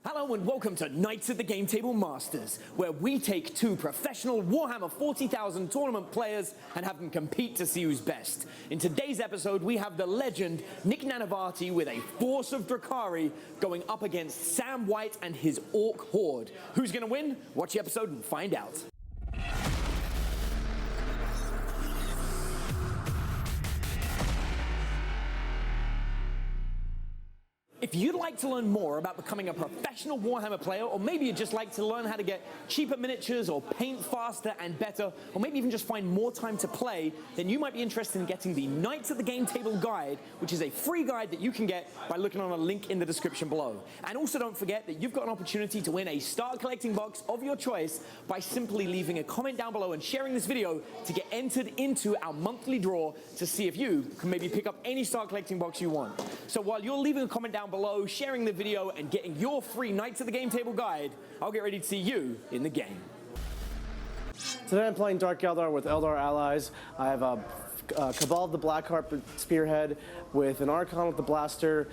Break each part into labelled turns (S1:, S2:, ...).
S1: Hello and welcome to Knights at the Game Table Masters, where we take two professional Warhammer 40,000 tournament players and have them compete to see who's best. In today's episode, we have the legend Nick Nanavati with a force of Drukhari going up against Sam White and his Orc Horde. Who's going to win? Watch the episode and find out. If you'd like to learn more about becoming a professional Warhammer player, or maybe you'd just like to learn how to get cheaper miniatures or paint faster and better, or maybe even just find more time to play, then you might be interested in getting the Knights at the Game Table guide, which is a free guide that you can get by looking on a link in the description below. And also don't forget that you've got an opportunity to win a start collecting box of your choice by simply leaving a comment down below and sharing this video to get entered into our monthly draw to see if you can maybe pick up any start collecting box you want. So while you're leaving a comment down below, sharing the video, and getting your free Knights at the Game Table guide, I'll get ready to see you in the game.
S2: Today I'm playing Dark Eldar with Eldar allies. I have a Cabal of the Blackheart Spearhead with an Archon with the Blaster,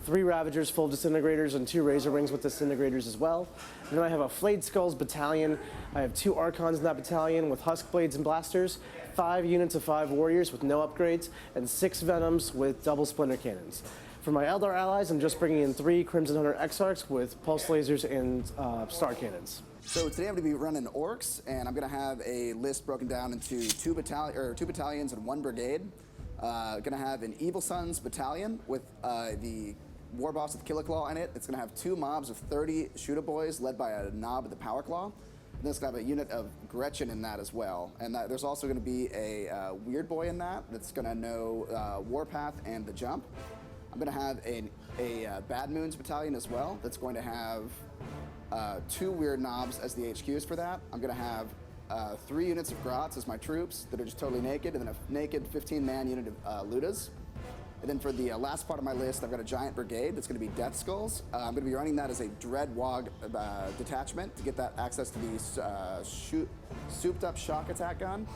S2: 3 Ravagers full of Disintegrators, and 2 Razor Wings with Disintegrators as well. And then I have a Flayed Skulls Battalion. I have 2 Archons in that battalion with Husk Blades and Blasters, 5 units of 5 Warriors with no upgrades, and 6 Venoms with double Splinter Cannons. For my Eldar allies, I'm just bringing in 3 Crimson Hunter Exarchs with Pulse Lasers and Star Cannons.
S3: So today I'm going to be running Orcs, and I'm going to have a list broken down into 2 battalions and 1 brigade. Going to have an Evil Sons battalion with the Warboss with Killer Claw in it. It's going to have 2 mobs of 30 Shooter Boys led by a Knob with the Power Claw. And then it's going to have a unit of Gretchen in that as well. And there's also going to be a Weird Boy in that's going to know Warpath and the Jump. I'm going to have a Bad Moons battalion as well that's going to have 2 Weird Knobs as the HQs for that. I'm going to have 3 units of Grots as my troops that are just totally naked, and then a naked 15-man unit of Ludas. And then for the last part of my list, I've got a giant brigade that's going to be Death Skulls. I'm going to be running that as a Dread Wog detachment to get that access to the souped-up shock attack gun.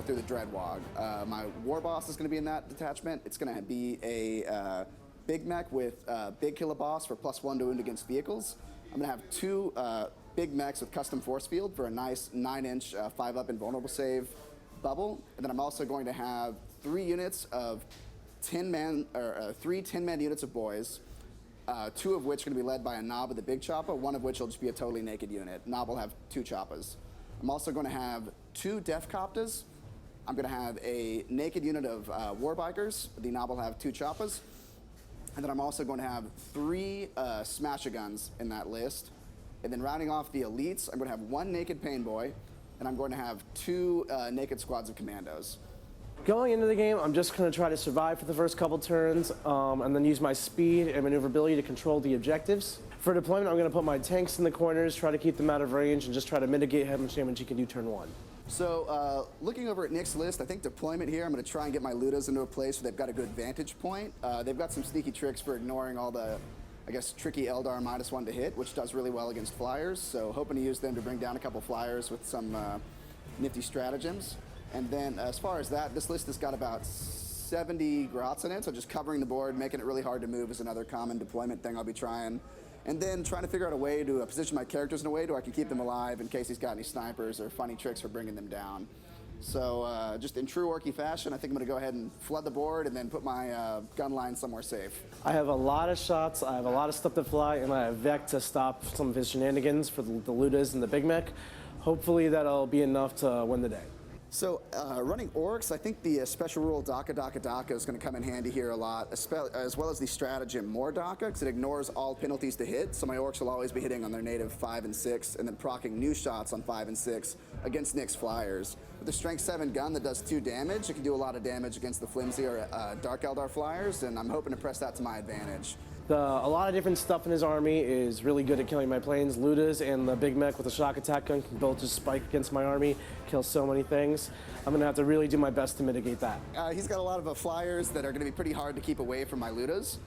S3: Through the Dread Wog. My Warboss is going to be in that detachment. It's going to be a Big Mech with Big Killer Boss for +1 to wound against vehicles. I'm going to have 2 Big Mechs with Custom Force Field for a nice 9-inch 5-up invulnerable save bubble. And then I'm also going to have 3 units of 10-man, or 3 10-man units of boys. 2 of which are going to be led by a Knob with a big chopper, 1 of which will just be a totally naked unit. Knob will have 2 choppers. I'm also going to have 2 Death Copters. I'm going to have a naked unit of Warbikers. The Knob will have 2 choppers. And then I'm also going to have 3 Smasher Guns in that list. And then rounding off the elites, I'm going to have 1 naked Pain Boy, and I'm going to have 2 naked squads of Commandos.
S2: Going into the game, I'm just going to try to survive for the first couple turns, and then use my speed and maneuverability to control the objectives. For deployment, I'm going to put my tanks in the corners, try to keep them out of range, and just try to mitigate how much damage you can do turn 1.
S3: So looking over at Nick's list, I think deployment here, I'm going to try and get my Ludas into a place where they've got a good vantage point. They've got some sneaky tricks for ignoring all the, I guess, tricky Eldar -1 to hit, which does really well against Flyers. So hoping to use them to bring down a couple Flyers with some nifty stratagems. And then as far as that, this list has got about 70 Grots in it, so just covering the board, making it really hard to move is another common deployment thing I'll be trying. And then trying to figure out a way to position my characters in a way so I can keep them alive in case he's got any snipers or funny tricks for bringing them down. So just in true Orky fashion, I think I'm going to go ahead and flood the board and then put my gun line somewhere safe.
S2: I have a lot of shots, I have a lot of stuff to fly, and I have Vec to stop some of his shenanigans for the Ludas and the Big Mech. Hopefully that'll be enough to win the day.
S3: So running Orcs, I think the special rule Daka Daka Daka is going to come in handy here a lot, as well as the stratagem More Daka, because it ignores all penalties to hit, so my Orcs will always be hitting on their native 5 and 6, and then proccing new shots on 5 and 6 against Nick's Flyers. With the Strength 7 gun that does 2 damage, it can do a lot of damage against the flimsy or Dark Eldar Flyers, and I'm hoping to press that to my advantage.
S2: A lot of different stuff in his army is really good at killing my planes. Ludas and the Big Mech with the shock attack gun can both just spike against my army, kill so many things. I'm going to have to really do my best to mitigate that.
S3: He's got a lot of Flyers that are going to be pretty hard to keep away from my Ludas.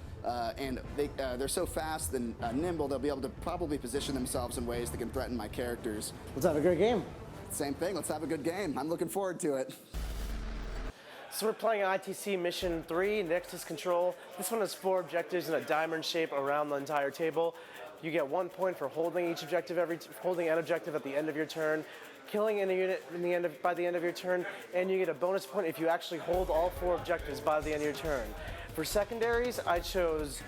S3: And they're so fast and nimble, they'll be able to probably position themselves in ways that can threaten my characters.
S2: Let's have a great game.
S3: Same thing, let's have a good game. I'm looking forward to it.
S2: So we're playing ITC Mission 3, Nexus Control. This one has 4 objectives in a diamond shape around the entire table. You get 1 point for holding each objective holding an objective at the end of your turn, killing a unit by the end of your turn, and you get a bonus point if you actually hold all 4 objectives by the end of your turn. For secondaries, I chose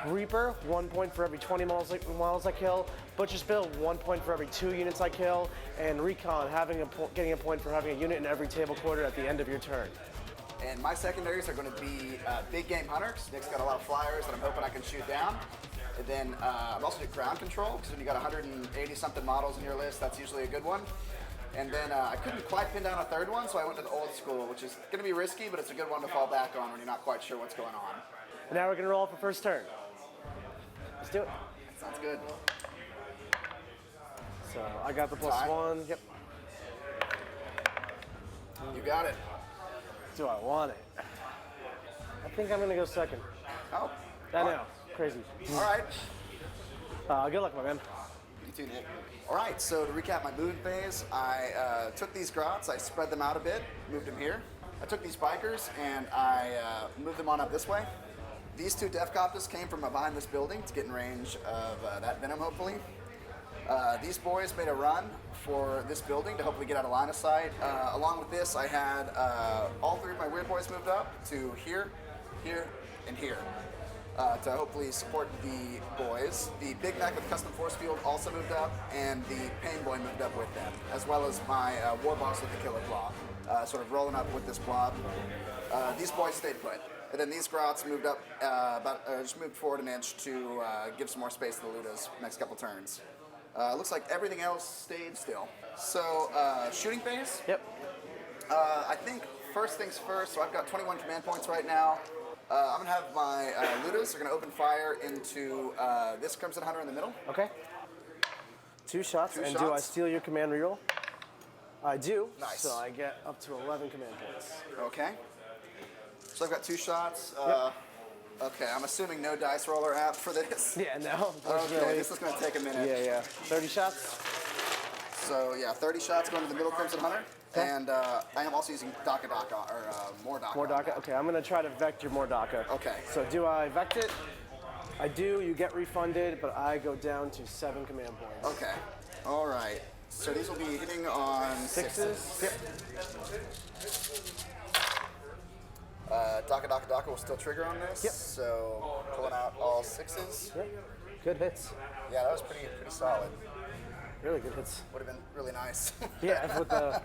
S2: Reaper, 1 point for every 20 models I kill. Butcher's Bill, 1 point for every 2 units I kill. And Recon, getting a point for having a unit in every table quarter at the end of your turn.
S3: And my secondaries are going to be big game hunters. Nick's got a lot of flyers that I'm hoping I can shoot down. And then I'm also doing ground control, because when you got 180 something models in your list, that's usually a good one. And then I couldn't quite pin down a third one, so I went to the old school, which is going to be risky, but it's a good one to fall back on when you're not quite sure what's going on.
S2: And now we're going to roll for first turn. Let's do it.
S3: Sounds good.
S2: So I got the +1. Yep.
S3: You got it.
S2: Do I want it? I think I'm going to go second.
S3: Oh.
S2: I know. Crazy.
S3: All right.
S2: Good luck, my man.
S3: You too, Nick. All right, so to recap my movement phase, I took these grots, I spread them out a bit, moved them here. I took these bikers and I moved them on up this way. These 2 Defcopters came from behind this building to get in range of that Venom, hopefully. These boys made a run for this building to hopefully get out of line of sight. Along with this, I had all 3 of my weird boys moved up to here, here, and here. To hopefully support the boys. The Big Mac with Custom Force Field also moved up, and the Pain Boy moved up with them, as well as my Warboss with the Killer Claw, sort of rolling up with this blob. These boys stayed put. And then these grots moved up, just moved forward an inch to give some more space to the Ludas next couple turns. Looks like everything else stayed still. So, shooting phase?
S2: Yep.
S3: I think first things first, so I've got 21 command points right now. I'm going to have my Ludas are going to open fire into this Crimson Hunter in the middle.
S2: Okay. 2 shots. And do I steal your command reroll? I do.
S3: Nice.
S2: So I get up to 11 command points.
S3: Okay. So I've got 2 shots.
S2: Yep.
S3: Okay, I'm assuming no dice roller app for this.
S2: Yeah, no.
S3: Okay, this is going to take a minute.
S2: Yeah. 30 shots.
S3: So yeah, 30 shots going to the middle Crimson Hunter. Okay. And I am also using Daka, or Mordaka.
S2: Mordaka. Okay, I'm going to try to vect your Mordaka.
S3: Okay.
S2: So do I vect it? I do. You get refunded, but I go down to 7 command points.
S3: Okay. All right. So these will be hitting on 6s.
S2: Yep.
S3: Daka will still trigger on this.
S2: Yep.
S3: So pulling out all 6s.
S2: Yep. Good hits.
S3: Yeah, that was pretty solid.
S2: Really good hits.
S3: Would have been really nice.
S2: Yeah, with the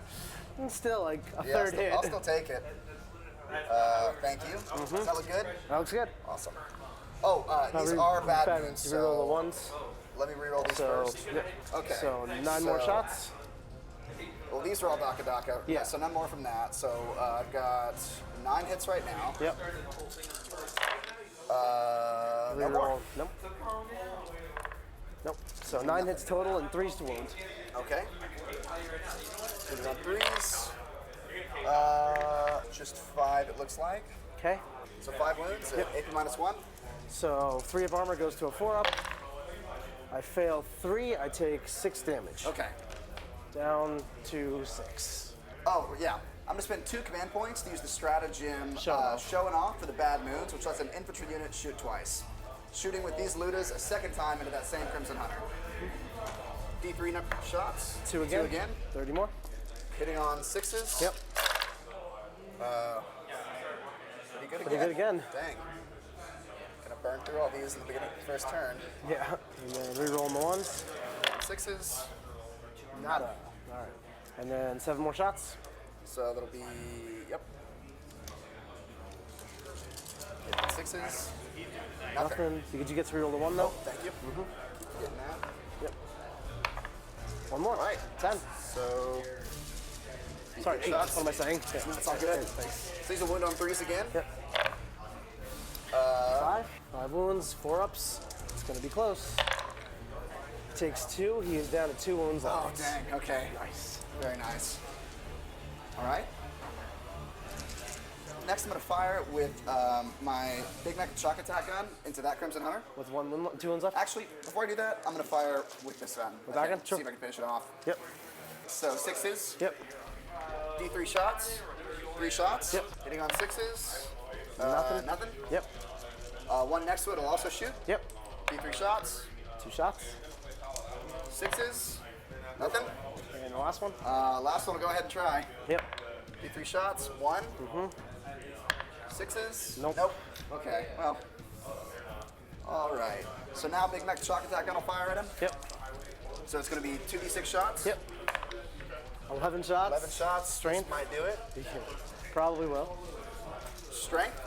S2: still like a third hit.
S3: I'll still take it. Thank you. Does that look good?
S2: That looks good.
S3: Awesome. Oh, these are bad moons.
S2: You reroll the ones.
S3: Let me reroll these first.
S2: Yep.
S3: Okay.
S2: So 9 more shots.
S3: Well, these are all Daka.
S2: Yeah.
S3: So none more from that. So I've got 9 hits right now.
S2: Yep.
S3: No more.
S2: Nope. Nope. So 9 hits total and 3s to wound.
S3: Okay. Put it on 3s. Just 5 it looks like.
S2: Okay.
S3: So 5 wounds,
S2: Yep.
S3: AP -1.
S2: So 3 of armor goes to a 4-up. I fail 3, I take 6 damage.
S3: Okay.
S2: Down to 6.
S3: Oh, yeah. I'm going to spend 2 command points to use the stratagem showing off for the bad moons, which lets an infantry unit shoot twice. Shooting with these Ludas a second time into that same Crimson Hunter. D3 number shots.
S2: 2 again.
S3: 2 again.
S2: 30 more.
S3: Hitting on 6s.
S2: Yep.
S3: Pretty good again.
S2: Dang.
S3: Gonna burn through all these in the beginning of the first turn.
S2: Yeah. And then reroll the ones.
S3: 6s.
S2: Nada. All right. And then 7 more shots.
S3: So that'll be, yep. 6s.
S2: Nothing. Did you get to reroll the 1 though?
S3: Thank you. Getting that.
S2: Yep. 1 more.
S3: All right.
S2: 10.
S3: So.
S2: Sorry, 8.
S3: Shots.
S2: What am I saying?
S3: That's all good.
S2: Thanks.
S3: So he's a wound on 3s again.
S2: Yep. 5 wounds, 4-ups. It's gonna be close. Takes 2. He is down to 2 wounds left.
S3: Oh, dang. Okay.
S2: Nice.
S3: Very nice. All right. Next, I'm going to fire with my Big Mac shock attack gun into that Crimson Hunter.
S2: With 2 wounds left?
S3: Actually, before I do that, I'm going to fire with this gun.
S2: With that gun?
S3: See
S2: Sure.
S3: if I can finish it off.
S2: Yep.
S3: So 6s.
S2: Yep.
S3: D3 shots. 3 shots.
S2: Yep.
S3: Hitting on 6s.
S2: Nothing.
S3: Nothing.
S2: Yep.
S3: 1 next to it will also shoot.
S2: Yep.
S3: D3 shots.
S2: 2 shots.
S3: 6s. Nothing.
S2: And the last one.
S3: Last one, we'll go ahead and try.
S2: Yep.
S3: Do 3 shots. 1. 6s.
S2: Nope.
S3: Nope. Okay. Well. All right. So now Big Mac Shock Attack gun will fire at him.
S2: Yep.
S3: So it's going to be 2d6 shots.
S2: Yep. 11 shots.
S3: 11 shots.
S2: Strength.
S3: This might do it.
S2: Probably will.
S3: Strength.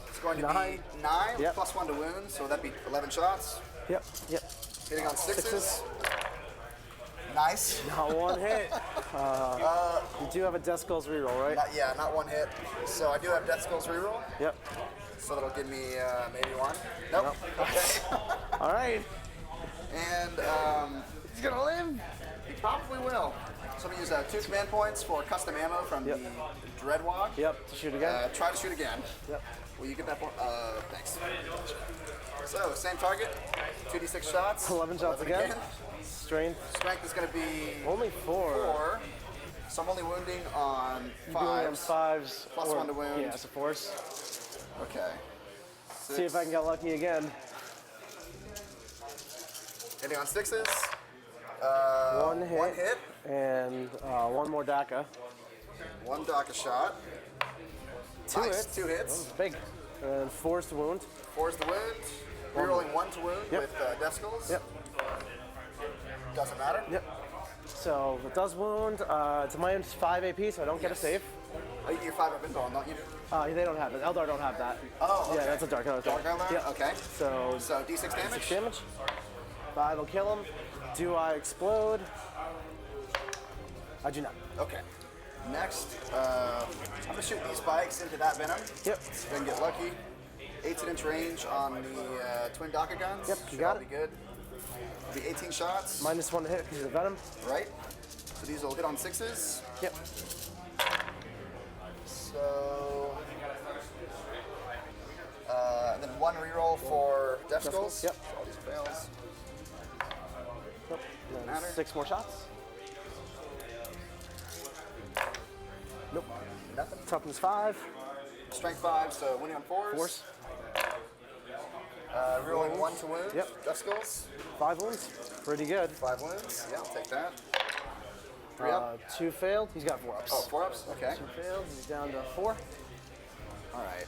S3: It's going to
S2: 9.
S3: be 9
S2: Yep.
S3: plus 1 to wound, so that'd be 11 shots.
S2: Yep. Yep.
S3: Hitting on 6s.
S2: 6s.
S3: Nice.
S2: Not one hit. You do have a Death Skulls reroll, right?
S3: Not 1 hit. So I do have Death Skulls reroll.
S2: Yep.
S3: So that'll give me maybe 1. Nope. Okay.
S2: All right.
S3: And
S2: He's gonna live.
S3: he probably will. So I'm gonna use 2 command points for custom ammo from
S2: Yep.
S3: the Dreadwog.
S2: Yep. To shoot again.
S3: Try to shoot again.
S2: Yep.
S3: Will you get that point? Thanks. So same target. 2d6 shots.
S2: 11 shots again. Strength.
S3: Strength is going to be
S2: Only 4.
S3: 4. So I'm only wounding on
S2: You're doing
S3: 5s.
S2: 5s.
S3: Plus 1 to wound.
S2: Yeah, it's a force.
S3: Okay.
S2: See if I can get lucky again.
S3: Hitting on 6s.
S2: 1 hit.
S3: 1 hit.
S2: And 1 more DACA.
S3: 1 DACA shot.
S2: 2
S3: Nice.
S2: hits.
S3: 2 hits.
S2: Big. And 4's the wound.
S3: 4's the wound. Rerolling 1 to wound
S2: Yep.
S3: with Death Skulls.
S2: Yep.
S3: Doesn't matter.
S2: Yep. So it does wound. It's a minus 5 AP, so I don't get a save.
S3: Oh, you get your 5 up involved, don't you?
S2: They don't have it. Eldar don't have that.
S3: Oh, okay.
S2: Yeah, that's a Dark Eldar.
S3: Dark Eldar?
S2: Yeah.
S3: Okay.
S2: So
S3: So d6 damage.
S2: 6 damage. 5 will kill him. Do I explode? I do not.
S3: Okay. Next, I'm going to shoot these spikes into that venom.
S2: Yep.
S3: See if I can get lucky. 18-inch range on the twin DACA guns.
S2: Yep, you
S3: Should
S2: got
S3: all
S2: it.
S3: be good. Be 18 shots.
S2: Minus 1 to hit because of the venom.
S3: Right. So these will hit on 6s.
S2: Yep.
S3: So, and then 1 reroll for Death Skulls.
S2: Yep.
S3: So all these fails.
S2: Nope. And then
S3: Matter.
S2: 6 more shots. Nope.
S3: Nothing.
S2: Toughness 5.
S3: Strength 5, so winning on 4s.
S2: Force.
S3: Rerolling 1 to wound.
S2: Yep.
S3: Death Skulls.
S2: 5 wounds. Pretty good.
S3: 5 wounds. Yeah, I'll take that. 3 up.
S2: 2 failed. He's got 4 ups.
S3: Oh, 4 ups? Okay.
S2: 2 failed. He's down to 4.
S3: All right.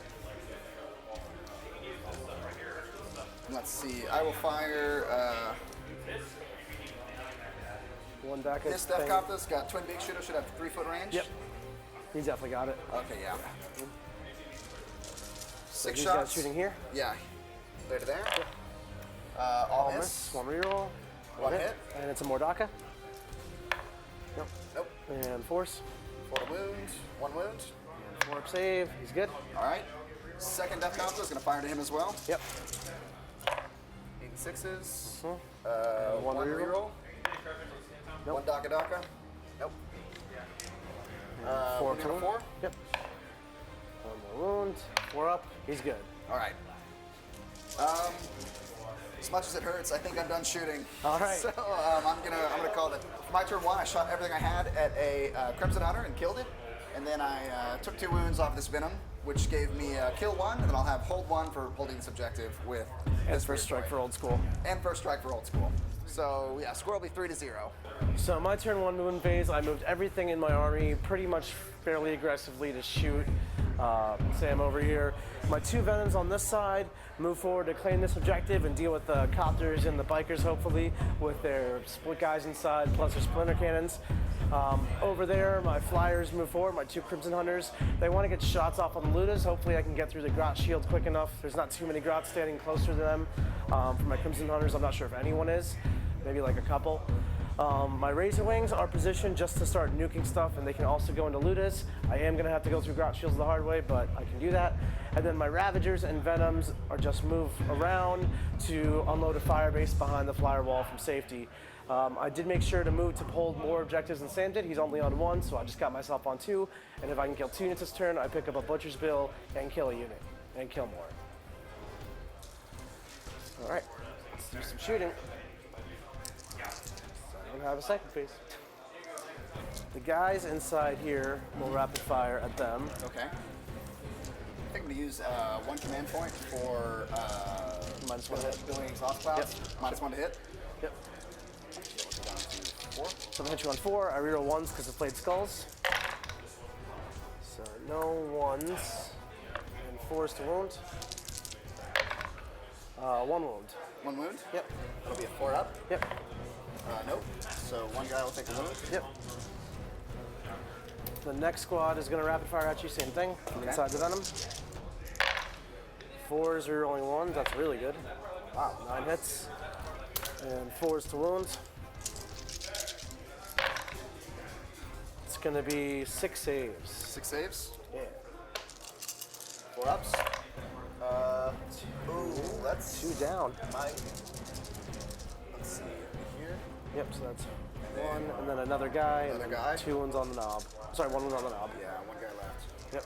S3: Let's see. I will fire.
S2: 1 back.
S3: This Death Copter's got twin big shooter. Should have 3-foot range.
S2: Yep. He definitely got it.
S3: Okay. Yeah. 6
S2: These
S3: shots.
S2: guys shooting here.
S3: Yeah. There to there. All miss.
S2: Miss. 1 reroll.
S3: 1 hit.
S2: And it's a Mordaka. Nope.
S3: Nope.
S2: And force.
S3: 4 to wound. 1 wound.
S2: 4 up save. He's good.
S3: All right. Second Death Copter is going to fire to him as well.
S2: Yep.
S3: 8 and 6s.
S2: 1
S3: 1
S2: reroll.
S3: reroll.
S2: Nope.
S3: 1 DACA. Nope.
S2: 4
S3: winning on
S2: to
S3: 4.
S2: Yep. 1 more wound. 4 up. He's good.
S3: All right. As much as it hurts, I think I'm done shooting.
S2: All right.
S3: So I'm gonna call it. For my turn 1, I shot everything I had at a Crimson Hunter and killed it, and then I took 2 wounds off this venom, which gave me kill 1, and then I'll have hold 1 for holding this objective with
S2: And
S3: this
S2: first strike
S3: boy.
S2: for old school.
S3: And first strike for old school. So yeah, score will be 3-0.
S2: So my turn 1 wound phase, I moved everything in my army pretty much fairly aggressively to shoot Sam over here. My 2 venoms on this side move forward to claim this objective and deal with the copters and the bikers, hopefully, with their split guys inside, plus their splinter cannons. Over there, my flyers move forward, my 2 Crimson Hunters. They want to get shots off on the Ludas. Hopefully I can get through the Grot shield quick enough. There's not too many Grots standing closer to them. For my Crimson Hunters, I'm not sure if anyone is. Maybe like a couple. My Razor Wings are positioned just to start nuking stuff, and they can also go into Ludas. I am going to have to go through Grot Shields the hard way, but I can do that. And then my Ravagers and Venoms are just move around to unload a fire base behind the flyer wall from safety. I did make sure to move to hold more objectives than Sam did. He's only on 1, so I just got myself on 2. And if I can kill 2 units this turn, I pick up a Butcher's Bill and kill a unit, and kill more. All right, let's do some shooting. I don't have a second phase. The guys inside here will rapid fire at them.
S3: Okay. I think I'm gonna use 1 command point for
S2: minus 1 to hit.
S3: Building exhaust clouds. Minus 1 to hit.
S2: Yep.
S3: Down to 4.
S2: So I'm hit you on 4. I reroll 1s because of played skulls. So no 1s. And 4s to wound. 1 wound.
S3: 1 wound.
S2: Yep.
S3: It'll be a 4 up.
S2: Yep.
S3: Nope. So 1 guy will take a wound.
S2: Yep. The next squad is going to rapid fire at you. Same thing.
S3: Okay.
S2: Inside the venom. 4s rerolling 1s. That's really good. Wow. 9 hits. And 4s to wound. It's going to be 6 saves.
S3: 6 saves.
S2: Yeah.
S3: 4 ups. Ooh, that's
S2: 2 down.
S3: let's see here.
S2: Yep, so that's 1, and then another guy, and
S3: Another
S2: then
S3: guy.
S2: 2 wounds on the knob. Sorry, 1 wound on the knob.
S3: Yeah, 1 guy left.
S2: Yep.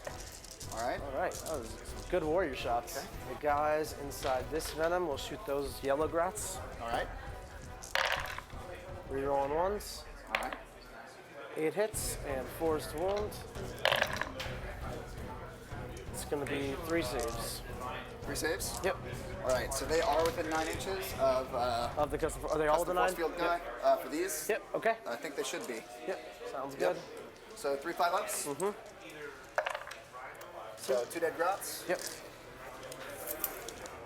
S3: All right.
S2: All right, that was some good warrior shots.
S3: Okay.
S2: The guys inside this venom will shoot those yellow grats.
S3: All right.
S2: Rerolling 1s.
S3: All right.
S2: 8 hits and 4s to wound. It's going to be 3 saves.
S3: 3 saves.
S2: Yep.
S3: All right. So they are within 9 inches of
S2: Of the custom, are they all the
S3: the
S2: 9?
S3: force field guy for these.
S2: Yep. Okay.
S3: I think they should be.
S2: Yep. Sounds
S3: Yep.
S2: good.
S3: So 3 5-ups. Mm-hmm. So 2 dead grots.
S2: Yep.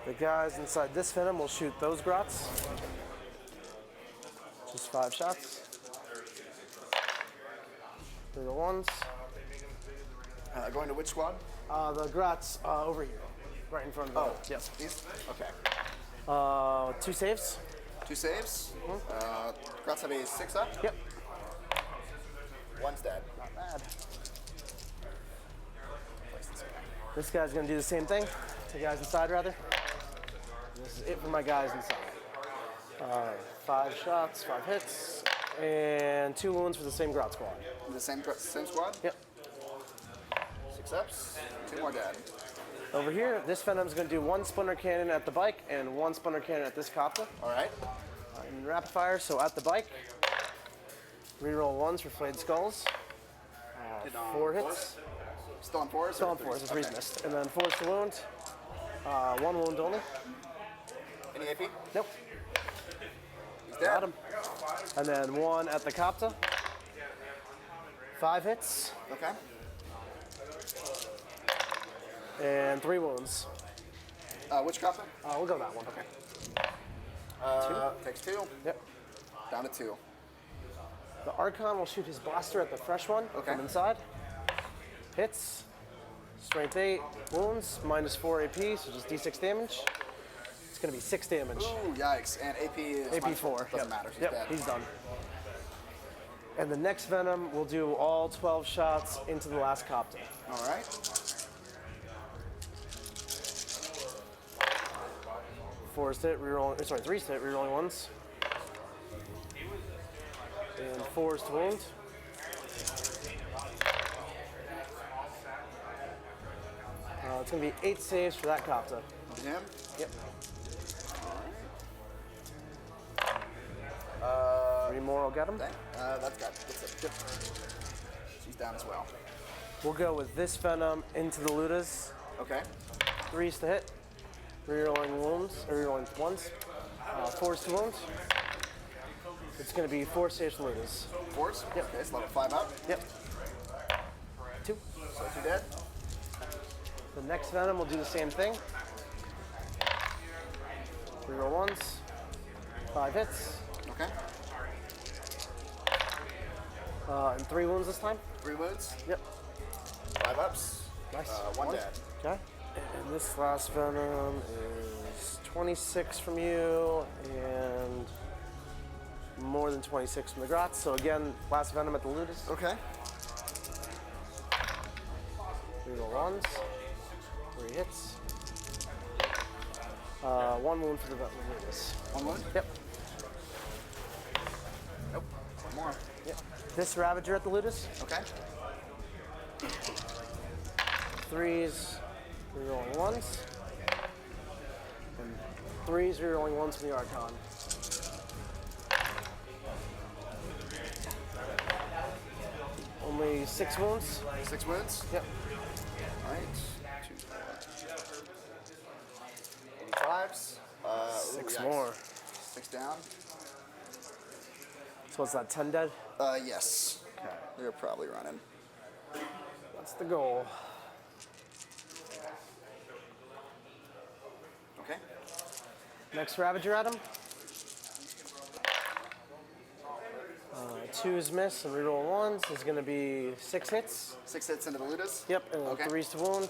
S2: The guys inside this venom will shoot those grots. Just 5 shots. They're the 1s.
S3: Going to which squad?
S2: The grots over here, right in front of them.
S3: Oh,
S2: Yes.
S3: These? Okay.
S2: 2 saves.
S3: 2 saves. Grots have a 6 up.
S2: Yep.
S3: 1's dead.
S2: Not bad. This guy's gonna do the same thing. The guys inside, rather. This is it for my guys inside. 5 shots, 5 hits, and 2 wounds for the same grot squad.
S3: The same squad?
S2: Yep.
S3: 6 ups. 2 more dead.
S2: Over here, this venom's gonna do 1 splinter cannon at the bike and 1 splinter cannon at this copter.
S3: All right.
S2: In rapid fire, so at the bike, reroll 1s for flayed skulls. 4 hits.
S3: Still on 4s?
S2: Still on 4s, the 3's missed. And then 4s to wound. 1 wound only.
S3: Any AP?
S2: Nope.
S3: He's dead.
S2: Got him. And then 1 at the copter. 5 hits
S3: Okay.
S2: and 3 wounds.
S3: Which copter?
S2: We'll go that one. Okay.
S3: Takes 2.
S2: Yep.
S3: Down to 2.
S2: The Archon will shoot his blaster at the fresh one
S3: Okay.
S2: from inside. Hits. Strength 8. Wounds. Minus 4 AP, so just D6 damage. It's going to be 6 damage.
S3: Ooh, yikes. And AP is
S2: AP
S3: minus
S2: 4.
S3: Doesn't matter. He's
S2: Yep,
S3: dead.
S2: he's done. And the next venom will do all 12 shots into the last copter.
S3: All right.
S2: 4's to hit, rerolling. Sorry, 3's to hit, rerolling 1s. And 4's to wound. It's going to be 8 saves for that copter.
S3: Him.
S2: Yep. 3 more will get him.
S3: Okay. That's it. Good. She's down as well.
S2: We'll go with this venom into the Ludas.
S3: Okay.
S2: 3's to hit, rerolling wounds, or rerolling 1s. 4's to wound. It's going to be 4 saves for Ludas.
S3: 4s?
S2: Yep.
S3: Okay, so level 5 up.
S2: Yep. 2.
S3: So 2 dead.
S2: The next venom will do the same thing. Reroll 1s. 5 hits.
S3: Okay.
S2: And 3 wounds this time.
S3: 3 wounds.
S2: Yep.
S3: 5 ups.
S2: Nice.
S3: 1 dead.
S2: Okay. And this last venom is 26 from you and more than 26 from the Grots. So again, last venom at the Ludus.
S3: Okay.
S2: Reroll 1s. 3 hits. 1 wound for the Ludus.
S3: 1 wound?
S2: Yep.
S3: Nope. 1 more.
S2: Yep. This Ravager at the Ludus.
S3: Okay.
S2: 3s, rerolling 1s. And 3s, rerolling 1s from the Archon. Only 6 wounds.
S3: 6 wounds.
S2: Yep.
S3: All right. 2, 4. 85s. down.
S2: So what's that, 10 dead?
S3: Yes.
S2: Okay.
S3: They're probably running.
S2: That's the goal.
S3: Okay.
S2: Next Ravager at him. 2s miss and reroll 1s is going to be 6 hits.
S3: 6 hits into the Ludas?
S2: Yep, and then
S3: Okay.
S2: 3s to wound.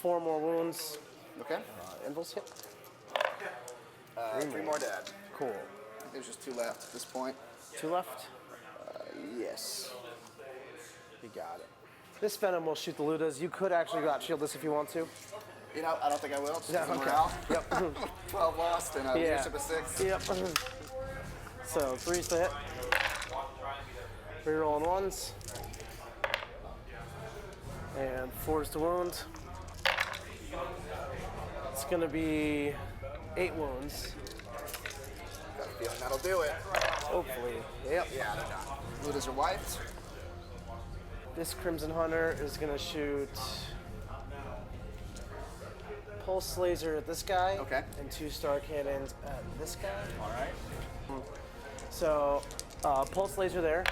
S2: 4 more wounds.
S3: Okay.
S2: Invulse hit.
S3: 3 more dead.
S2: Cool.
S3: I think there's just 2 left at this point.
S2: 2 left.
S3: Yes.
S2: You got it. This Venom will shoot the Ludas. You could actually go out shield this if you want to.
S3: You know, I don't think I will. Just
S2: Yeah,
S3: because of
S2: okay.
S3: morale.
S2: Yep.
S3: 12 lost and leadership of 6.
S2: Yep. So 3s to hit. Rerolling 1s. And 4s to wound. It's going to be 8 wounds.
S3: Got a feeling that'll do it.
S2: Hopefully. Yep.
S3: Yeah, they're done. Ludas are wiped.
S2: This Crimson Hunter is going to shoot Pulse Laser at this guy.
S3: Okay.
S2: And 2 Star Cannons at this guy.
S3: All right.
S2: So, Pulse Laser there.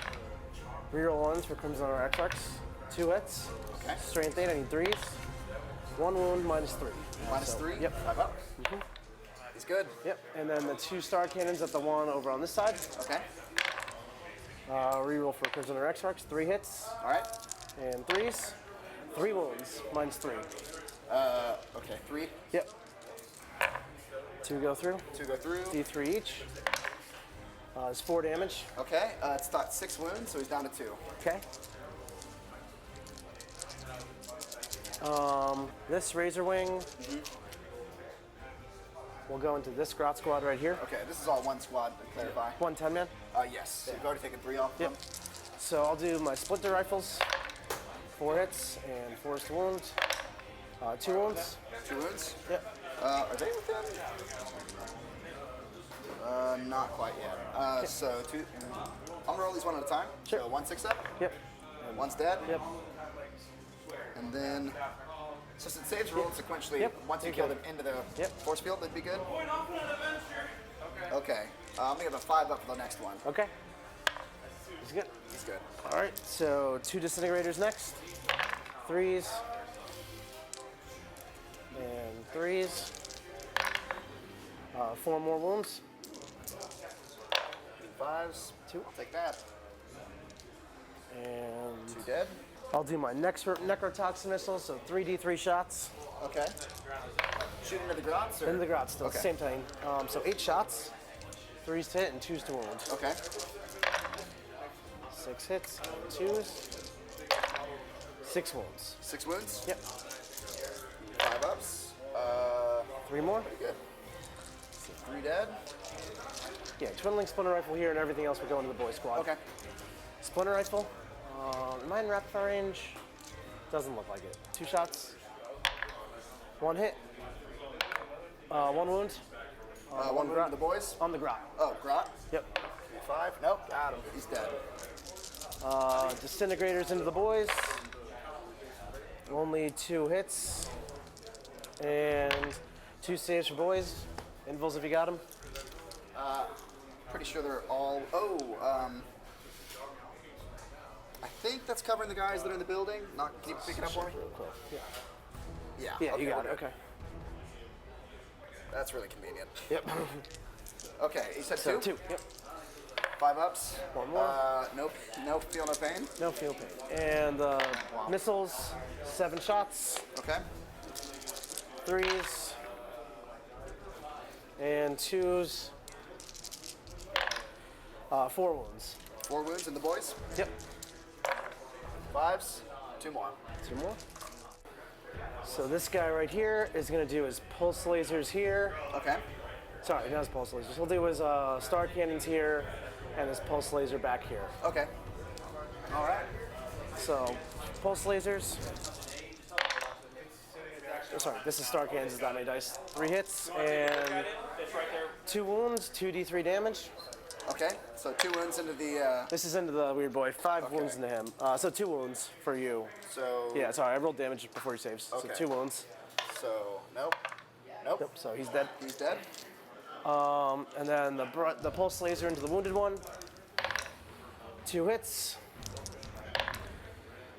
S2: Reroll 1s for Crimson Hunter XX. 2 hits.
S3: Okay.
S2: Strength 8, I need 3s. 1 wound, -3.
S3: Minus
S2: So,
S3: 3?
S2: Yep.
S3: 5 up. He's good.
S2: Yep. And then the 2 Star Cannons at the one over on this side.
S3: Okay.
S2: Reroll for Crimson Hunter XX. 3 hits.
S3: All right.
S2: And 3s. 3 wounds, -3.
S3: Okay, 3.
S2: Yep. 2 go through.
S3: 2 go through.
S2: D3 each. It's 4 damage.
S3: Okay, it's got 6 wounds, so he's down to 2.
S2: Okay. This Razor Wing will go into this Grot Squad right here.
S3: Okay, this is all one squad, to clarify.
S2: 1 10-man.
S3: Yes. So you've already taken 3 off of
S2: Yep.
S3: them.
S2: So I'll do my Splinter Rifles. 4 hits and 4 to wound. 2 wounds.
S3: 2 wounds.
S2: Yep.
S3: Are they within? Not quite yet. So 2. I'm gonna roll these one at a time.
S2: Sure.
S3: So 1 6 up.
S2: Yep.
S3: One's dead.
S2: Yep.
S3: And then, so since saves rolled sequentially,
S2: Yep.
S3: once you
S2: You're
S3: kill
S2: good.
S3: them into the
S2: Yep.
S3: force field, that'd be good. Okay. I'm gonna give a 5 up for the next one.
S2: Okay. He's good.
S3: He's good.
S2: All right. So 2 Disintegrators next. 3s. And 3s. 4 more wounds.
S3: 5s.
S2: 2.
S3: I'll take that.
S2: And
S3: 2 dead.
S2: I'll do my next Necrotoxin missile, so 3d3 shots.
S3: Okay. Shoot into the grots or?
S2: Into the Grot still,
S3: Okay.
S2: same time. So 8 shots, 3s to hit and 2s to wound.
S3: Okay.
S2: 6 hits, 2s, 6 wounds.
S3: 6 wounds.
S2: Yep.
S3: 5 ups.
S2: 3 more.
S3: Good. So 3 dead.
S2: Yeah, Twinling Splinter Rifle here and everything else will go into the boy squad.
S3: Okay.
S2: Splinter Rifle. Am I in rapid fire range? Doesn't look like it. 2 shots. 1 hit. 1 wound.
S3: 1 wound
S2: grot.
S3: to the boys.
S2: On the Grot.
S3: Oh, grot.
S2: Yep.
S3: 5. Nope. Got him. He's dead.
S2: Disintegrators into the boys. Only 2 hits. And 2 saves for boys. Invulse if you got them.
S3: Pretty sure they're all. I think that's covering the guys that are in the building. Not. Can you pick it up for me?
S2: Real quick. Yeah.
S3: Yeah.
S2: Yeah,
S3: okay,
S2: you got
S3: we're
S2: it.
S3: good.
S2: Okay.
S3: That's really convenient.
S2: Yep.
S3: Okay, you said
S2: So
S3: 2?
S2: 2. Yep.
S3: 5 ups.
S2: 1 more.
S3: Nope. No feel, no pain.
S2: No feel pain. And missiles, 7 shots,
S3: Okay.
S2: 3s, and 2s, 4 wounds.
S3: 4 wounds in the boys.
S2: Yep.
S3: 5s. 2 more.
S2: 2 more. So this guy right here is going to do his pulse lasers here.
S3: Okay.
S2: Sorry, not his pulse lasers. He'll do his star cannons here and his pulse laser back here.
S3: Okay. All right.
S2: So, pulse lasers. Oh, sorry, this is star cannons, is that many dice. 3 hits and 2 wounds, 2d3 damage.
S3: Okay. So 2 wounds into the.
S2: This is into the weird boy, 5
S3: Okay.
S2: wounds into him. So 2 wounds for you.
S3: So.
S2: Yeah, sorry, I rolled damage before he saves.
S3: Okay.
S2: So 2 wounds.
S3: So nope. Nope.
S2: Yep, so he's dead.
S3: He's dead.
S2: And then the pulse laser into the wounded one. 2 hits.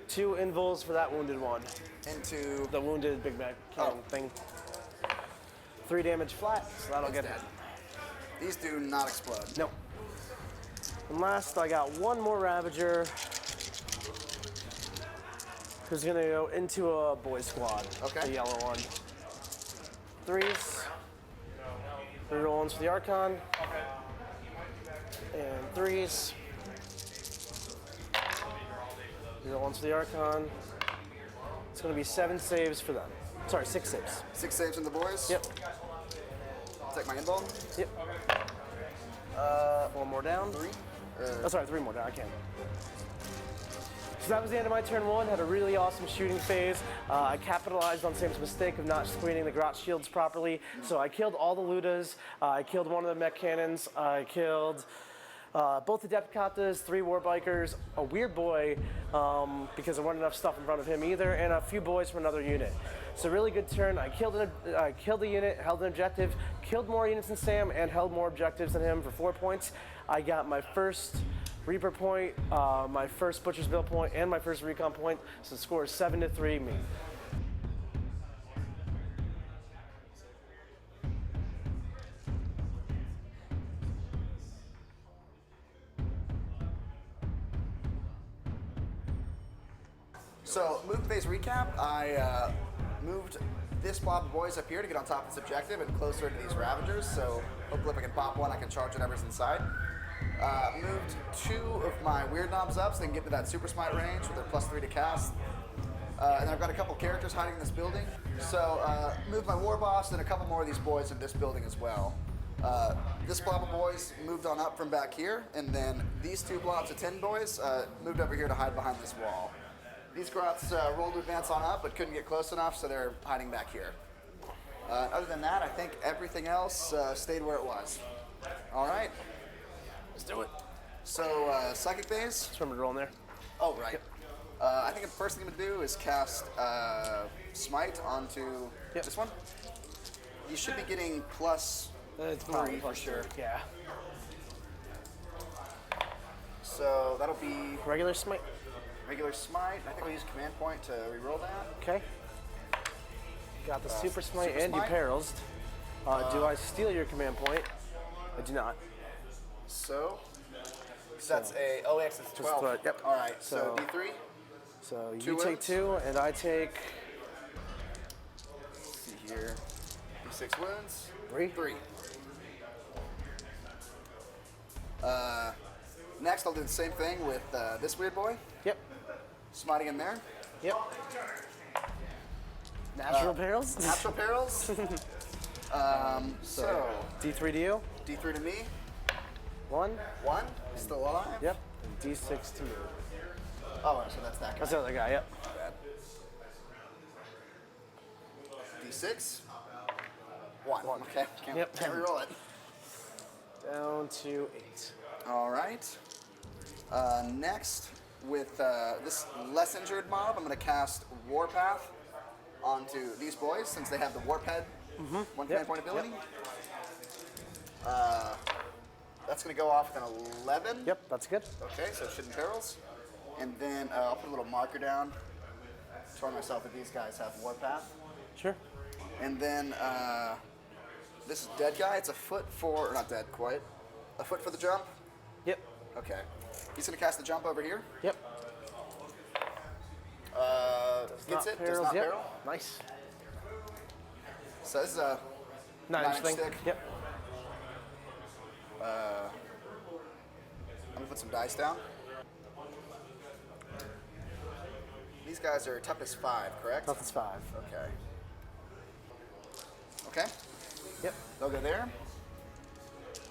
S2: 2 invuls for that wounded one.
S3: Into
S2: The wounded Big Mac cannon thing. 3 damage flat, so that'll get
S3: dead.
S2: hit.
S3: These do not explode.
S2: Nope. And last, I got 1 more Ravager who's gonna go into a boy squad.
S3: Okay.
S2: The yellow one. 3s. 3 roll-ins for the Archon. And 3s. 3 roll-ins for the Archon. It's gonna be 7 saves for them. Sorry, 6 saves.
S3: 6 saves from the boys.
S2: Yep.
S3: Take my invuln.
S2: Yep. 4 more down.
S3: 3.
S2: Oh, sorry, 3 more down. I can't. So that was the end of my turn 1. Had a really awesome shooting phase. I capitalized on Sam's mistake of not screening the grot shields properly. So I killed all the Ludas. I killed one of the mech cannons. I killed both the Depkatas, 3 Warbikers, a weird boy because there weren't enough stuff in front of him either, and a few boys from another unit. So really good turn. I killed a unit, held an objective, killed more units than Sam, and held more objectives than him for 4 points. I got my first Reaper point, my first Butcher's Bill point, and my first Recon point. So the score is 7-3 me.
S3: So, move phase recap. I moved this blob of boys up here to get on top of this objective and closer to these Ravagers. So, hopefully, if I can pop one, I can charge whatever's inside. Moved 2 of my weird knobs up so they can get to that super smite range with their +3 to cast. And I've got a couple characters hiding in this building. So, moved my Warboss and a couple more of these boys in this building as well. This blob of boys moved on up from back here, and then these 2 blobs of 10 boys moved over here to hide behind this wall. These grots rolled to advance on up, but couldn't get close enough, so they're hiding back here. Other than that, I think everything else stayed where it was. All right.
S2: Let's do it.
S3: So, Psychic phase.
S2: Just remember to roll in there.
S3: Oh, right. I think the first thing I'm going to do is cast Smite onto this one. You should be getting +3 for sure.
S2: Yeah.
S3: So, that'll be
S2: Regular smite.
S3: regular Smite. I think we'll use Command Point to reroll that.
S2: Okay. Got the super smite
S3: super
S2: and you
S3: smite.
S2: perils. Do I steal your command point? I do not.
S3: So, that's a OX, it's 12.
S2: throw it, yep.
S3: All right, so
S2: So-
S3: D3.
S2: So you
S3: 2
S2: take
S3: wounds.
S2: 2 and I take
S3: Let's see here. D6 wounds.
S2: 3.
S3: 3. Next, I'll do the same thing with this weird boy.
S2: Yep.
S3: Smiting him there.
S2: Yep. Natural perils.
S3: Natural perils. So,
S2: D3 to you.
S3: D3 to me.
S2: 1.
S3: 1. Still alive.
S2: Yep. And D6 to you.
S3: Oh, so that's that guy.
S2: That's the other guy. Yep.
S3: Bad. D6. 1. Okay.
S2: Yep.
S3: Can't reroll it.
S2: Down to 8.
S3: All right. Next, with this less injured mob, I'm going to cast Warpath onto these boys since they have the Warp Head, 1 command point ability. That's going to go off with an 11.
S2: Yep. That's good.
S3: Okay, so shouldn't perils. And then I'll put a little marker down to tell myself that these guys have Warpath.
S2: Sure.
S3: And then this dead guy, it's a foot for, or not dead quite, a foot for the jump.
S2: Yep.
S3: Okay. He's going to cast the jump over here.
S2: Yep.
S3: Gets it, does
S2: Perils,
S3: not
S2: yep.
S3: peril.
S2: Nice.
S3: So this is a
S2: 9-inch
S3: 9-inch
S2: thing.
S3: stick.
S2: Yep.
S3: I'm going to put some dice down. These guys are toughness 5, correct?
S2: Toughness 5.
S3: Okay. Okay.
S2: Yep.
S3: They'll go there.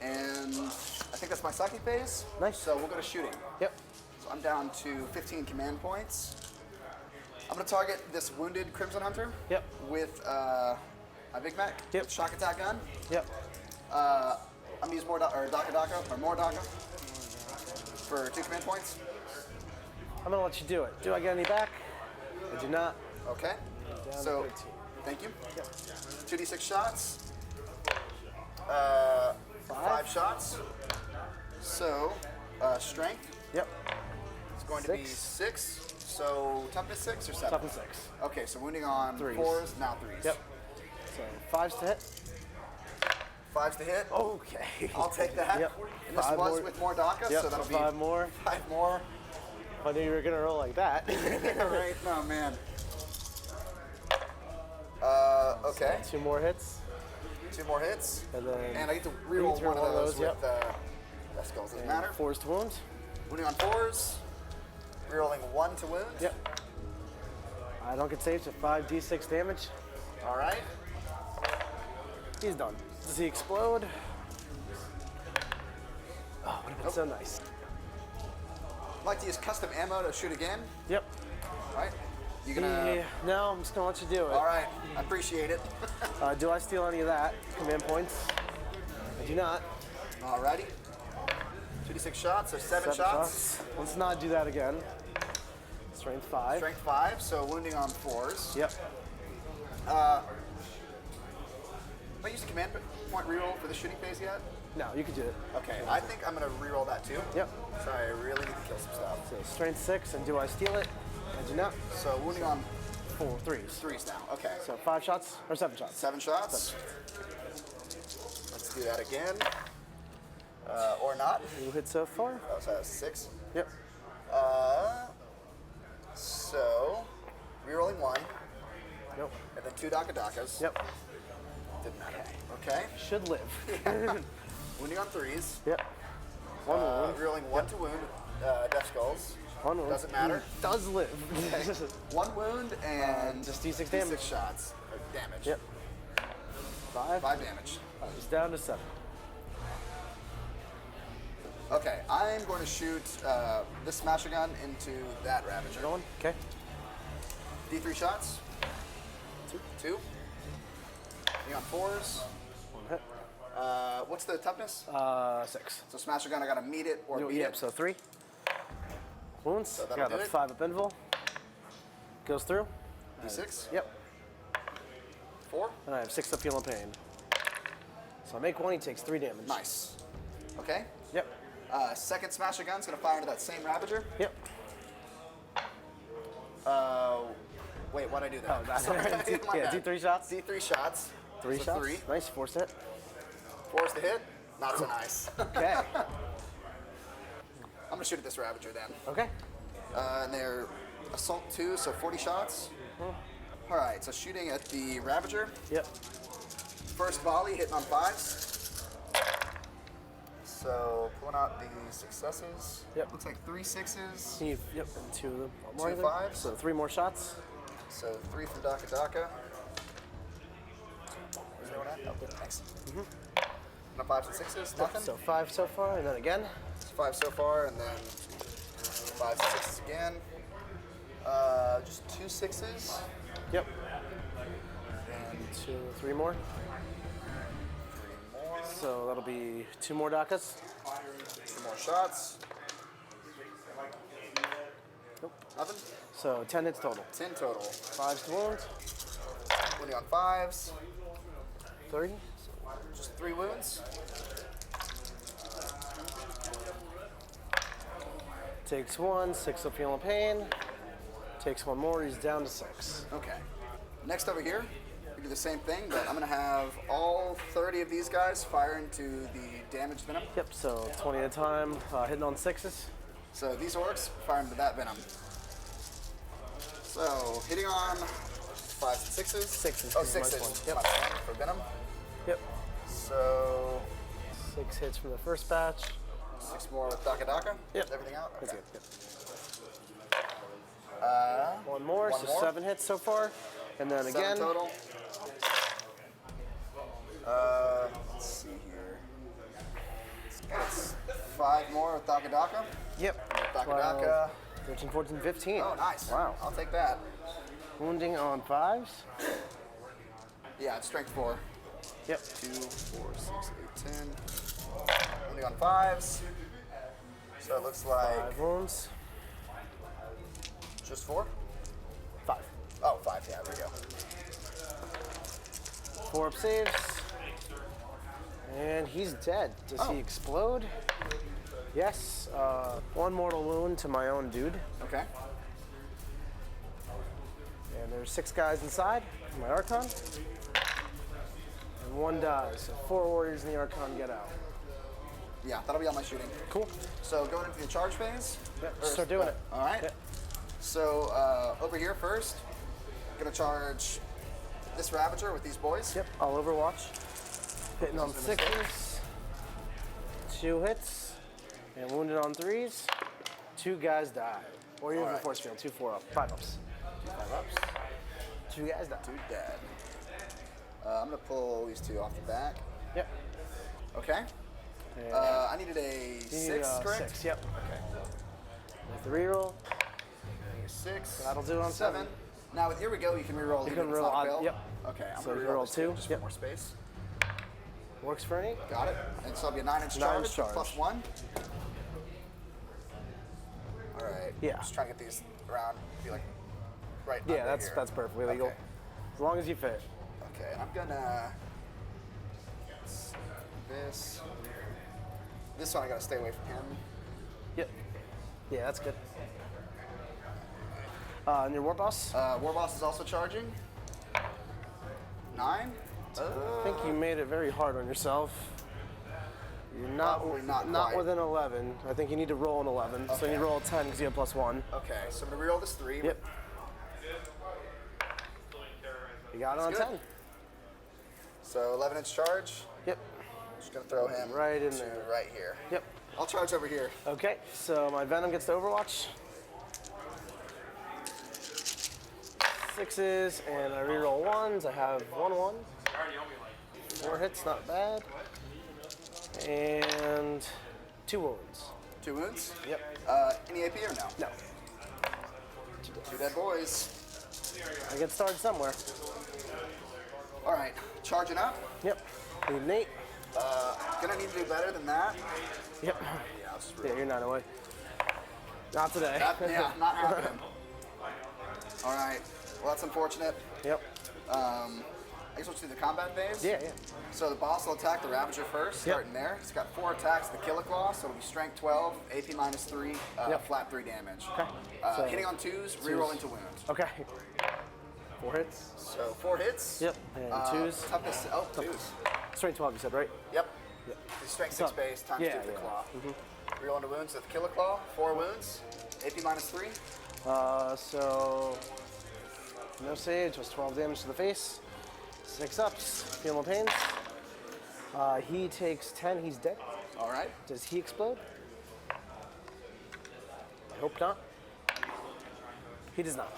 S3: And I think that's my psychic phase.
S2: Nice.
S3: So we'll go to shooting.
S2: Yep.
S3: So I'm down to 15 command points. I'm going to target this wounded Crimson Hunter.
S2: Yep.
S3: With a Big Mac.
S2: Yep.
S3: With shock attack gun.
S2: Yep.
S3: I'm going to use more Daka for 2 command points.
S2: I'm gonna let you do it. Do I get any back? I do not.
S3: Okay.
S2: Down
S3: So,
S2: to 13.
S3: thank you.
S2: Yep.
S3: 2d6 shots. 5 shots. So, strength.
S2: Yep.
S3: It's going to be 6. So, toughness 6 or 7?
S2: Toughness 6.
S3: Okay, so wounding on
S2: 3s.
S3: 4s, now 3s.
S2: Yep. So 5s to hit.
S3: 5s to hit.
S2: Okay.
S3: I'll take that.
S2: Yep.
S3: And this
S2: 5
S3: was
S2: more.
S3: with more DACA,
S2: Yep,
S3: so that'll be
S2: 5 more.
S3: 5 more.
S2: I knew you were gonna roll like that.
S3: Yeah, right. Oh, man. Okay.
S2: 2 more hits.
S3: 2 more hits.
S2: And then
S3: And I get to reroll one of those with
S2: yep.
S3: Death Skulls. Doesn't matter.
S2: 4s to wound.
S3: Wounding on 4s. Rerolling 1 to wound.
S2: Yep. I don't get saved, so 5d6 damage.
S3: All right.
S2: He's done. Does he explode? Oh, would have been so nice.
S3: I'd like to use custom ammo to shoot again.
S2: Yep.
S3: All right. You gonna?
S2: Yeah, no, I'm just gonna let you do it.
S3: All right. I appreciate it.
S2: Do I steal any of that? Command points? I do not.
S3: All righty. 2d6 shots, so 7 shots.
S2: Let's not do that again. Strength 5.
S3: Strength 5, so wounding on 4s.
S2: Yep.
S3: Have I used a command point reroll for the shooting phase yet?
S2: No, you can do it.
S3: Okay, I think I'm gonna reroll that too.
S2: Yep.
S3: So I really need to kill some stuff.
S2: So strength 6, and do I steal it? I do not.
S3: So wounding on
S2: 3s.
S3: 3s now. Okay.
S2: So 5 shots or 7 shots?
S3: 7 shots. Let's do that again. Or not.
S2: 2 hits so far.
S3: Oh, so that's 6.
S2: Yep.
S3: So rerolling 1,
S2: Nope.
S3: and then 2 DACAs.
S2: Yep.
S3: Didn't matter. Okay.
S2: Should live.
S3: Wounding on 3s.
S2: Yep. 1 wound.
S3: Rerolling 1 to wound. Death Skulls.
S2: 1 wound.
S3: Doesn't matter.
S2: Does live.
S3: 1 wound and
S2: just D6 damage.
S3: 6 shots of damage.
S2: Yep. 5.
S3: 5 damage.
S2: He's down to 7.
S3: Okay, I'm going to shoot this smasher gun into that Ravager.
S2: Going? Okay.
S3: D3 shots. 2. On 4s.
S2: 1 hit.
S3: What's the toughness?
S2: 6.
S3: So smasher gun, I gotta meet it or beat
S2: Yep,
S3: it.
S2: so 3. Wounds.
S3: So that'll
S2: Got
S3: do
S2: a
S3: it.
S2: 5 up invul. Goes through.
S3: D6.
S2: Yep.
S3: 4.
S2: And I have 6 up heal and pain. So I make 1, he takes 3 damage.
S3: Nice. Okay.
S2: Yep.
S3: Second smasher gun's gonna fire into that same Ravager.
S2: Yep.
S3: Wait, why'd I do that?
S2: Oh, that's
S3: Sorry,
S2: right.
S3: my
S2: Yeah,
S3: bad.
S2: do 3 shots.
S3: D3 shots.
S2: 3
S3: So
S2: shots.
S3: 3.
S2: Nice, 4 hit.
S3: 4's to hit. Not so nice.
S2: Okay.
S3: I'm gonna shoot at this Ravager then.
S2: Okay.
S3: And they're assault 2, so 40 shots. All right, so shooting at the Ravager.
S2: Yep.
S3: First volley hitting on 5s. So pulling out the successes.
S2: Yep.
S3: Looks like 3 6s.
S2: Yep. And 2 of them. More
S3: 2
S2: there.
S3: 5s.
S2: So 3 more shots.
S3: So 3 from DACA. Where's the one at? Oh, good, thanks. No 5s and 6s, nothing.
S2: So 5 so far, and then again.
S3: 5 so far, and then 5 and 6s again. Just 2 6s.
S2: Yep. And 3 more.
S3: 3 more.
S2: So that'll be 2 more DACAs.
S3: 2 more shots.
S2: Nope.
S3: Nothing.
S2: So 10 hits total.
S3: 10 total.
S2: 5s to wound.
S3: 20 on 5s.
S2: 3.
S3: Just 3 wounds.
S2: Takes 1, 6 up heal and pain. Takes 1 more, he's down to 6.
S3: Okay. Next over here, we do the same thing, but I'm gonna have all 30 of these guys fire into the damaged venom.
S2: Yep, so 20 at a time, hitting on 6s.
S3: So these orcs fire into that venom. So hitting on 5s and 6s.
S2: 6s.
S3: Oh,
S2: is my
S3: 6s.
S2: point. Yep.
S3: My point for venom.
S2: Yep.
S3: So
S2: 6 hits from the first batch.
S3: 6 more with DACA.
S2: Yep.
S3: Is everything out?
S2: That's
S3: Okay.
S2: good. Yep. 1 more,
S3: one
S2: so
S3: more.
S2: 7 hits so far. And then
S3: 7
S2: again.
S3: total. Let's see here. That's 5 more with DACA.
S2: Yep.
S3: DACA.
S2: 13, 14, 15.
S3: Oh, nice.
S2: Wow.
S3: I'll take that.
S2: Wounding on 5s.
S3: Yeah, it's strength 4.
S2: Yep.
S3: 2, 4, 6, 8, 10. Only on 5s. So it looks like
S2: 5 wounds.
S3: just 4?
S2: 5.
S3: Oh, 5. Yeah, there we go.
S2: 4 up saves. And he's dead. Does he explode? Yes. One mortal wound to my own dude.
S3: Okay.
S2: And there's 6 guys inside, my Archon. And 1 dies, so 4 warriors in the Archon get out.
S3: Yeah, that'll be all my shooting.
S2: Cool.
S3: So going into the charge phase.
S2: Yep, start doing it.
S3: All right.
S2: Yep.
S3: So over here first, gonna charge this Ravager with these boys.
S2: Yep, I'll overwatch. Hitting on 6s, 2 hits, and wounded on 3s. 2 guys die. Or you have a force field, 2 4-up, 5-ups.
S3: 2 5-ups.
S2: 2 guys die.
S3: 2 dead. I'm gonna pull these 2 off the back.
S2: Yep.
S3: Okay.
S2: And
S3: I needed a
S2: you
S3: 6,
S2: need a
S3: correct?
S2: 6, yep.
S3: Okay.
S2: With the reroll.
S3: A 6.
S2: That'll do on 7.
S3: Now with here we go, you can reroll.
S2: You
S3: even
S2: can
S3: if it's
S2: roll
S3: not
S2: odd,
S3: failed.
S2: yep.
S3: Okay, I'm
S2: So
S3: gonna
S2: you
S3: reroll
S2: roll
S3: this too,
S2: 2,
S3: just
S2: yep.
S3: for more space.
S2: Works for any?
S3: Got it. And so it'll be a 9-inch
S2: 9-inch
S3: charge,
S2: charge.
S3: +1. All right.
S2: Yeah.
S3: Just trying to get these around, be like right
S2: Yeah,
S3: under here.
S2: that's perfectly legal.
S3: Okay.
S2: As long as you fit.
S3: Okay, and I'm gonna this. This one I gotta stay away from him.
S2: Yep. Yeah, that's good. And your Warboss?
S3: Warboss is also charging. 9.
S2: I think you made it very hard on yourself. You're
S3: Probably not
S2: not
S3: quite.
S2: within 11. I think you need to roll an 11. So
S3: Okay.
S2: you roll a 10 because you have +1.
S3: Okay, so I'm gonna reroll this 3.
S2: Yep. You got it on
S3: good.
S2: 10.
S3: So 11-inch charge.
S2: Yep.
S3: Just gonna throw him
S2: Right in
S3: to
S2: there.
S3: right here.
S2: Yep.
S3: I'll charge over here.
S2: Okay, so my Venom gets to Overwatch. 6s, and I reroll 1s. I have 1-1. 4 hits, not bad. And 2 wounds.
S3: 2 wounds.
S2: Yep.
S3: Any AP or no?
S2: No.
S3: 2 dead boys.
S2: I get started somewhere.
S3: All right, charging up.
S2: Yep. Need an 8.
S3: Gonna need to do better than that.
S2: Yep.
S3: Yeah, I'll just
S2: Yeah, you're not away. Not today.
S3: yeah, not happening. All right. Well, that's unfortunate.
S2: Yep.
S3: I guess we'll just do the combat phase.
S2: Yeah, yeah.
S3: So the boss will attack the Ravager first, starting there. He's got 4 attacks, the Killer Claw, so it'll be strength 12, AP -3, flat 3 damage.
S2: Okay. So-
S3: Hitting on 2s, reroll into wounds.
S2: Okay. 4 hits.
S3: So 4 hits.
S2: Yep. And 2s.
S3: Toughness, 2s.
S2: Strength 12, you said, right?
S3: Yep. His strength 6 base times 2
S2: Yeah,
S3: with the
S2: yeah.
S3: claw. Reroll into wounds with the Killer Claw, 4 wounds, AP -3.
S2: So no save, just 12 damage to the face. 6 ups, feel no pains. He takes 10, he's dead.
S3: All right.
S2: Does he explode? I hope not. He does not.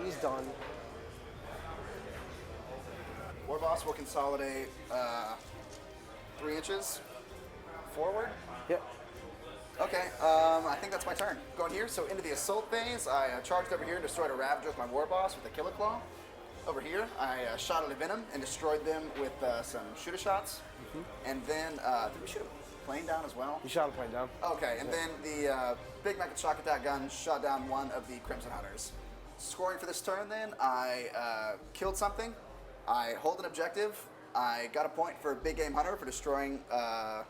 S2: He's done.
S3: Warboss will consolidate 3 inches forward.
S2: Yep.
S3: Okay, I think that's my turn. Going here, so into the assault phase, I charged over here and destroyed a Ravager with my Warboss with a Killer Claw. Over here, I shot at a Venom and destroyed them with some shooter shots. And then, did we shoot a plane down as well?
S2: You shot a plane down.
S3: Okay, and then the Big Mac shock attack gun shot down one of the Crimson Hunters. Scoring for this turn then, I killed something, I hold an objective, I got a point for Big Game Hunter for destroying a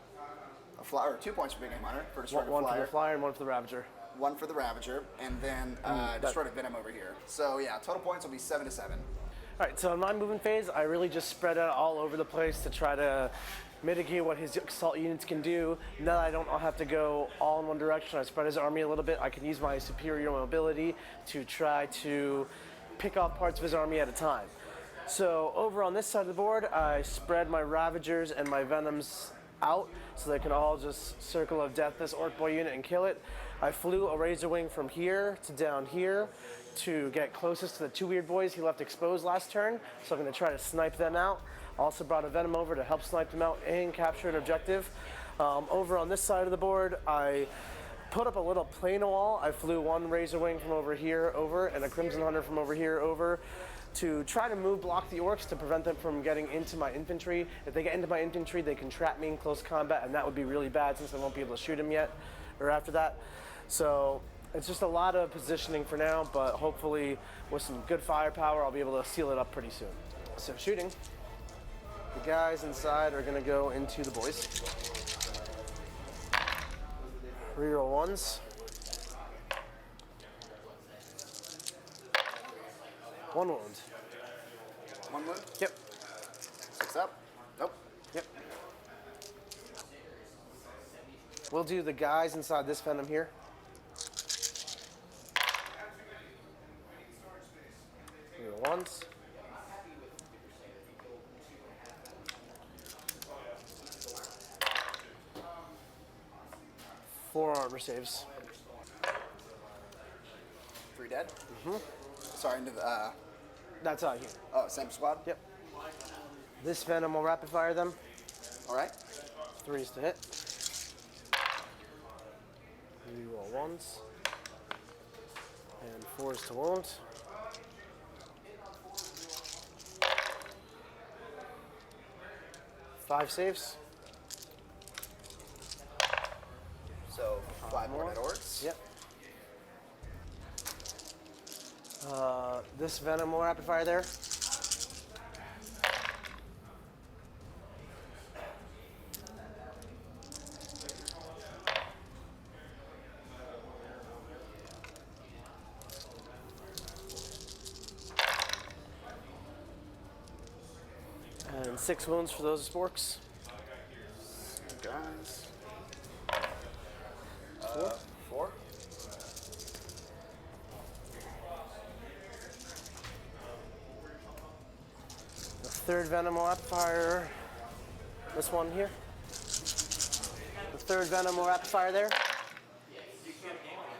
S3: flyer, 2 points for Big Game Hunter for destroying
S2: One
S3: a
S2: for
S3: flyer.
S2: the flyer and 1 for the Ravager.
S3: 1 for the Ravager, and then destroyed a Venom over here. So yeah, total points will be 7 to 7.
S2: All right, so in my movement phase, I really just spread out all over the place to try to mitigate what his assault units can do. Now that I don't have to go all in one direction, I spread his army a little bit. I can use my superior mobility to try to pick off parts of his army at a time. So over on this side of the board, I spread my Ravagers and my Venoms out so they can all just circle of death this Orc boy unit and kill it. I flew a Razor Wing from here to down here to get closest to the 2 weird boys he left exposed last turn, so I'm going to try to snipe them out. Also brought a Venom over to help snipe them out and capture an objective. Over on this side of the board, I put up a little plane wall. I flew 1 Razor Wing from over here over and a Crimson Hunter from over here over to try to block the Orcs to prevent them from getting into my infantry. If they get into my infantry, they can trap me in close combat, and that would be really bad since I won't be able to shoot him yet or after that. So it's just a lot of positioning for now, but hopefully with some good firepower, I'll be able to seal it up pretty soon. So shooting. The guys inside are gonna go into the boys. Reroll ones. One wound.
S3: One wound.
S2: Yep.
S3: 6 up. Nope.
S2: Yep. We'll do the guys inside this venom here. Reroll ones. Four armor saves.
S3: 3 dead. Sorry, into the.
S2: That's out here.
S3: Oh, same squad.
S2: Yep. This venom will rapid fire them.
S3: All right.
S2: 3s to hit. Reroll ones. And 4s to wound. Five saves.
S3: So 5 more dead orcs.
S2: Yep. This venom will rapid fire there. And 6 wounds for those sporks.
S3: Guys.
S2: 4.
S3: 4.
S2: The third venom will rapid fire this one here. The third venom will rapid fire there.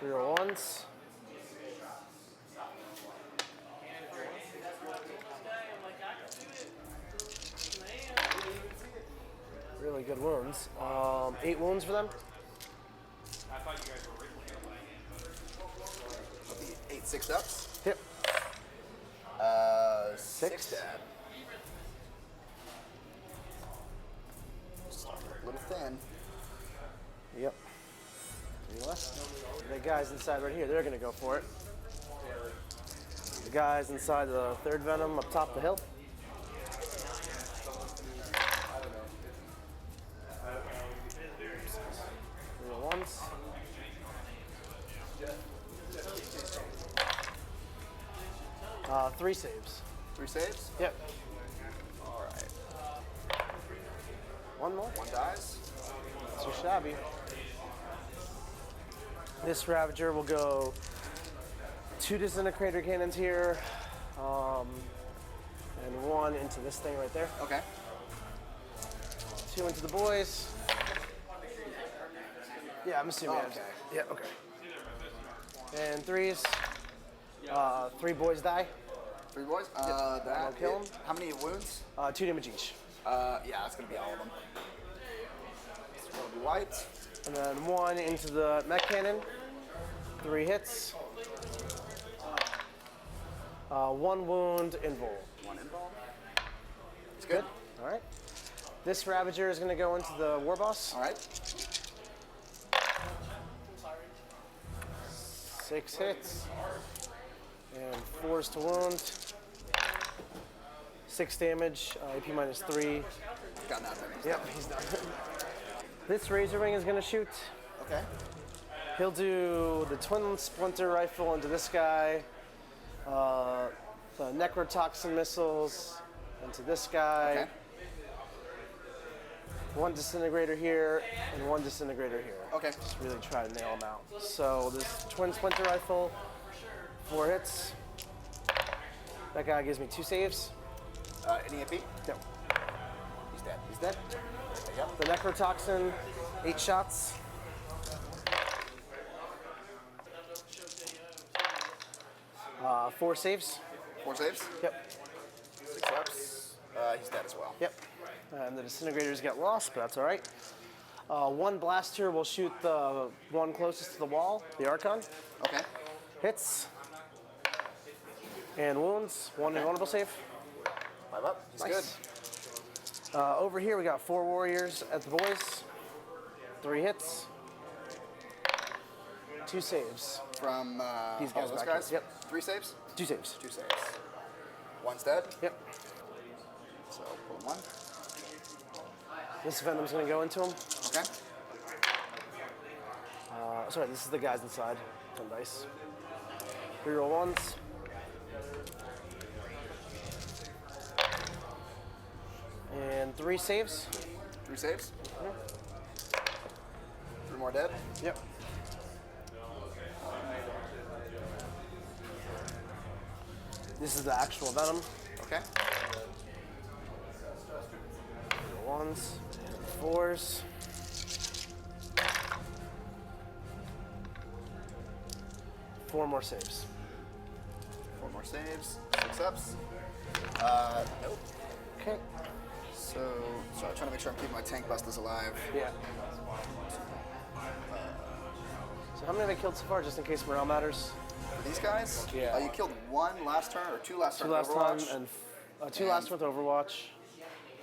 S2: Reroll ones. Really good wounds. 8 wounds for them.
S3: That'll be 8 6 ups.
S2: Yep.
S3: 6 dead. Starting a little thin.
S2: Yep. 3 left. The guys inside right here, they're gonna go for it. The guys inside the third venom up top the hill. Reroll ones. Three saves.
S3: 3 saves.
S2: Yep.
S3: All right.
S2: One more.
S3: 1 dies.
S2: Too shabby. This Ravager will go 2 disintegrator cannons here, and 1 into this thing right there.
S3: Okay.
S2: 2 into the boys. Yeah, I'm assuming.
S3: Oh, okay.
S2: Yeah, okay. And 3s. 3 boys die.
S3: 3 boys.
S2: That'll
S3: That
S2: kill 'em.
S3: How many wounds?
S2: 2 damage each.
S3: Yeah, that's gonna be all of them. It's gonna be white.
S2: And then 1 into the mech cannon. 3 hits. 1 wound invul.
S3: 1 invuln. It's good.
S2: All right. This Ravager is going to go into the Warboss.
S3: All right.
S2: 6 hits. And 4s to wound. 6 damage. AP minus 3.
S3: Got nothing.
S2: Yep, he's done. This Razor Wing is going to shoot.
S3: Okay.
S2: He'll do the twin splinter rifle into this guy. The necrotoxin missiles into this guy.
S3: Okay.
S2: 1 disintegrator here and 1 disintegrator here.
S3: Okay.
S2: Just really try to nail them out. So this twin splinter rifle, 4 hits. That guy gives me 2 saves.
S3: Any AP?
S2: No.
S3: He's dead.
S2: He's dead.
S3: Yep.
S2: The necrotoxin, 8 shots. Four saves.
S3: 4 saves.
S2: Yep.
S3: 6 ups. He's dead as well.
S2: Yep. And the disintegrators get lost, but that's all right. 1 blaster will shoot the one closest to the wall, the Archon.
S3: Okay.
S2: Hits. And wounds. 1 invulnerable save.
S3: 5 up. He's
S2: Nice.
S3: good.
S2: Over here we got 4 warriors at the boys. 3 hits. 2 saves.
S3: From
S2: These
S3: all
S2: guys
S3: those
S2: back
S3: guys.
S2: here. Yep.
S3: 3 saves.
S2: 2 saves.
S3: 2 saves. 1's dead.
S2: Yep.
S3: So pull 1.
S2: This Venom's going to go into him.
S3: Okay.
S2: Sorry, this is the guys inside. 10 dice. Reroll ones. And 3 saves.
S3: 3 saves. 3 more dead.
S2: Yep. This is the actual Venom.
S3: Okay.
S2: Ones and 4s. 4 more saves.
S3: 4 more saves. 6 ups. Nope.
S2: Okay.
S3: So, sorry, trying to make sure I'm keeping my tank busters alive.
S2: Yeah. So how many have I killed so far, just in case morale matters?
S3: For these guys,
S2: Yeah.
S3: you killed 1 last turn or 2 last turn.
S2: 2 last
S3: Overwatch.
S2: time and 2 last with Overwatch.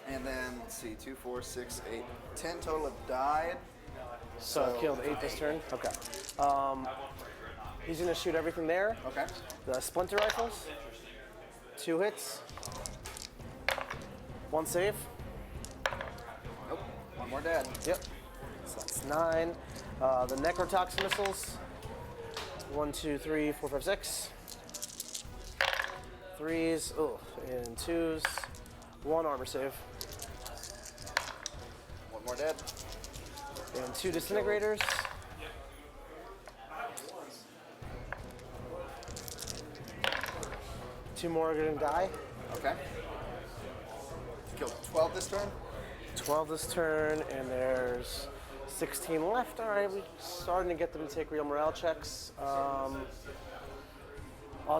S3: And then, let's see, 2, 4, 6, 8, 10 total have died.
S2: So I've killed 8 this turn. Okay. He's gonna shoot everything there.
S3: Okay.
S2: The splinter rifles. 2 hits. 1 save.
S3: Nope. 1 more dead.
S2: Yep. So that's 9. The necrotoxin missiles. 1, 2, 3, 4, 5, 6. 3s. Oh, and 2s. 1 armor save.
S3: 1 more dead.
S2: And 2 disintegrators. Two more are gonna die.
S3: Okay. You killed 12 this turn.
S2: 12 this turn, and there's 16 left. All right, we're starting to get them to take real morale checks. I'll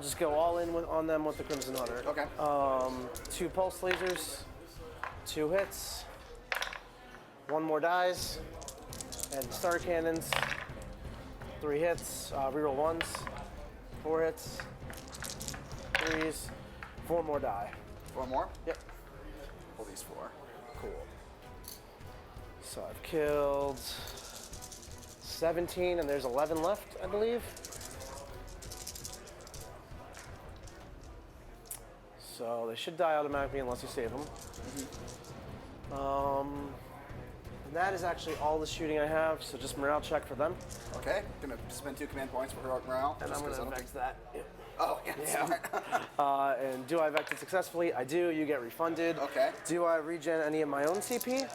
S2: just go all in on them with the Crimson Hunter.
S3: Okay.
S2: 2 pulse lasers, 2 hits, 1 more dies, and star cannons, 3 hits, reroll 1s, 4 hits, 3s, 4 more die.
S3: 4 more.
S2: Yep.
S3: Pull these 4.
S2: Cool. So I've killed 17, and there's 11 left, I believe. So they should die automatically unless you save them. And that is actually all the shooting I have, so just morale check for them.
S3: Okay. Gonna spend 2 command points for heroic morale.
S2: And I'm gonna vex that. Yeah.
S3: Oh, yeah. Smart.
S2: And do I vex it successfully? I do. You get refunded.
S3: Okay.
S2: Do I regen any of my own CP?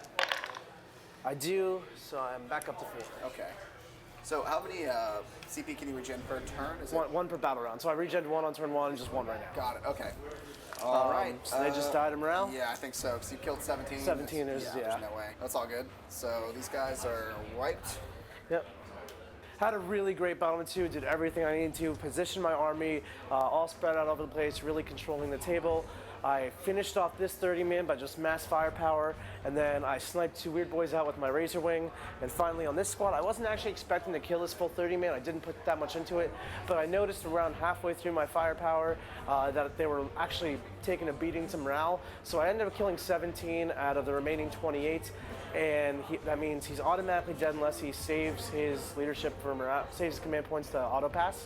S2: I do, so I'm back up to 4.
S3: Okay. So how many CP can you regen per turn? Is it?
S2: One per battle round. So I regened 1 on turn 1 and just 1 right now.
S3: Got it. Okay. All right.
S2: So they just died in morale?
S3: Yeah, I think so. Because you killed 17.
S2: 17 is, yeah.
S3: There's no way. That's all good. So these guys are wiped.
S2: Yep. Had a really great battle in 2, did everything I needed to, position my army, all spread out over the place, really controlling the table. I finished off this 30-man by just mass firepower, and then I sniped 2 weird boys out with my Razor Wing. And finally on this squad, I wasn't actually expecting to kill this full 30-man. I didn't put that much into it, but I noticed around halfway through my firepower that they were actually taking a beating to morale. So I ended up killing 17 out of the remaining 28. And that means he's automatically dead unless he saves his leadership for morale, saves his command points to auto pass.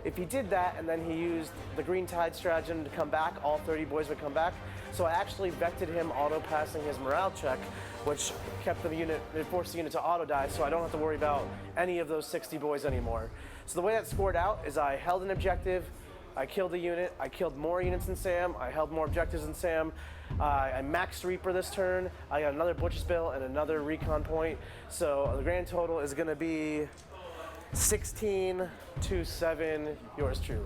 S2: If he did that and then he used the green tide stratagem to come back, all 30 boys would come back. So I actually vected him auto passing his morale check, which kept the unit, it forced the unit to auto die, so I don't have to worry about any of those 60 boys anymore. So the way that scored out is I held an objective, I killed a unit, I killed more units than Sam, I held more objectives than Sam. I maxed Reaper this turn, I got another Butcher's Bill and another recon point. So the grand total is gonna be 16 to 7, yours truly.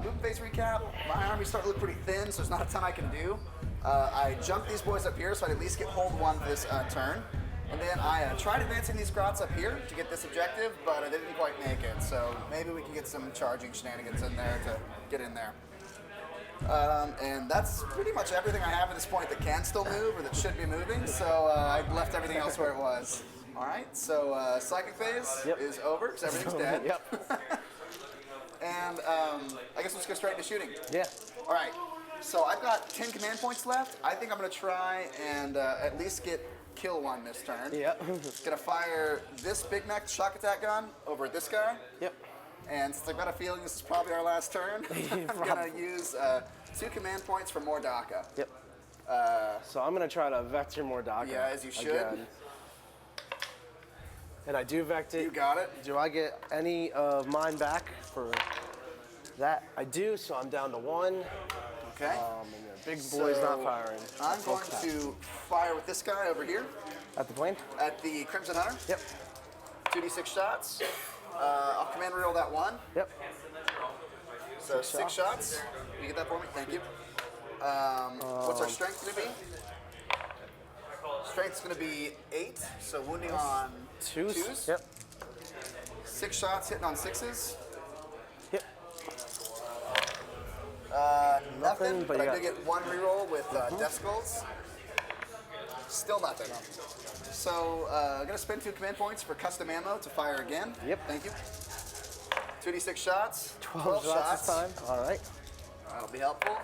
S3: Movement phase recap. My army's starting to look pretty thin, so there's not a ton I can do. I jumped these boys up here so I'd at least get hold 1 for this turn. And then I tried advancing these grots up here to get this objective, but I didn't quite make it. So maybe we can get some charging shenanigans in there to get in there. And that's pretty much everything I have at this point that can still move or that should be moving. So I left everything else where it was. All right. So psychic phase is over because everything's dead. And I guess let's go straight into shooting.
S2: Yeah.
S3: All right. So I've got 10 command points left. I think I'm going to try and at least get kill one this turn.
S2: Yep.
S3: Gonna fire this Big Mac shock attack gun over at this guy.
S2: Yep.
S3: And since I've got a feeling this is probably our last turn, I'm gonna use 2 command points for Mordaka.
S2: Yep. So I'm gonna try to vector Mordaka.
S3: Yeah, as you should.
S2: Again. And I do vector.
S3: You got it.
S2: Do I get any of mine back for that? I do, so I'm down to 1.
S3: Okay.
S2: And the big boy's not firing.
S3: I'm going to fire with this guy over here.
S2: At the plane?
S3: At the Crimson Hunter.
S2: Yep.
S3: 2d6 shots. I'll command reroll that 1.
S2: Yep.
S3: So 6 shots. Can you get that for me? Thank you. What's our strength going to be? Strength's going to be 8, so wounding on 2s.
S2: Yep.
S3: 6 shots hitting on 6s.
S2: Yep.
S3: Nothing, but I
S2: you
S3: did get 1 reroll with Death Skulls. Still nothing. So I'm going to spend 2 command points for custom ammo to fire again.
S2: Yep.
S3: Thank you. 2d6 shots.
S2: 12 shots this time. All right.
S3: That'll be helpful.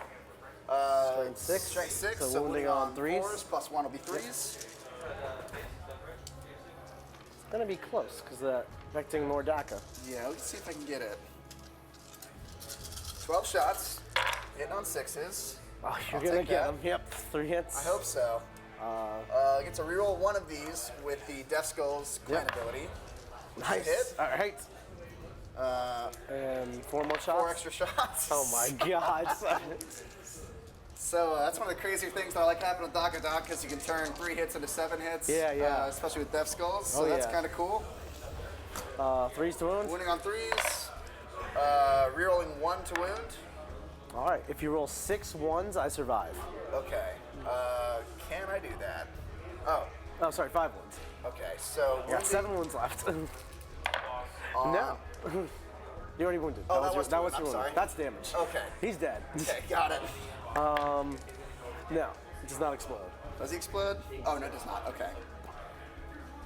S2: Strength 6.
S3: Strength 6.
S2: So
S3: So
S2: wounding on 3s.
S3: 4s plus 1 will be 3s.
S2: It's gonna be close because that vecting Mordaka.
S3: Yeah, let's see if I can get it. 12 shots. Hitting on 6s.
S2: Oh, you're
S3: I'll
S2: gonna
S3: take
S2: get
S3: that.
S2: him. Yep, 3 hits.
S3: I hope so. Get to reroll 1 of these with the Death Skulls clan ability.
S2: Nice.
S3: Hit.
S2: All right. And 4 more shots.
S3: 4 extra shots.
S2: Oh my god.
S3: So that's one of the crazier things that I like happening with Dark Eldar because you can turn 3 hits into 7 hits.
S2: Yeah, yeah.
S3: Especially with Death Skulls. So
S2: Oh,
S3: that's
S2: yeah.
S3: kind of cool.
S2: 3s to wound.
S3: Wounding on 3s. Rerolling 1 to wound.
S2: All right. If you roll 6 1s, I survive.
S3: Okay. Can I do that?
S2: Oh, sorry, 5 1s.
S3: Okay. So
S2: You got 7 wounds left. No. You already wounded.
S3: Oh,
S2: that was your
S3: I'm
S2: wound.
S3: sorry.
S2: That's damage.
S3: Okay.
S2: He's dead.
S3: Okay, got it.
S2: No, it does not explode.
S3: Does he explode? Oh, no, it does not. Okay.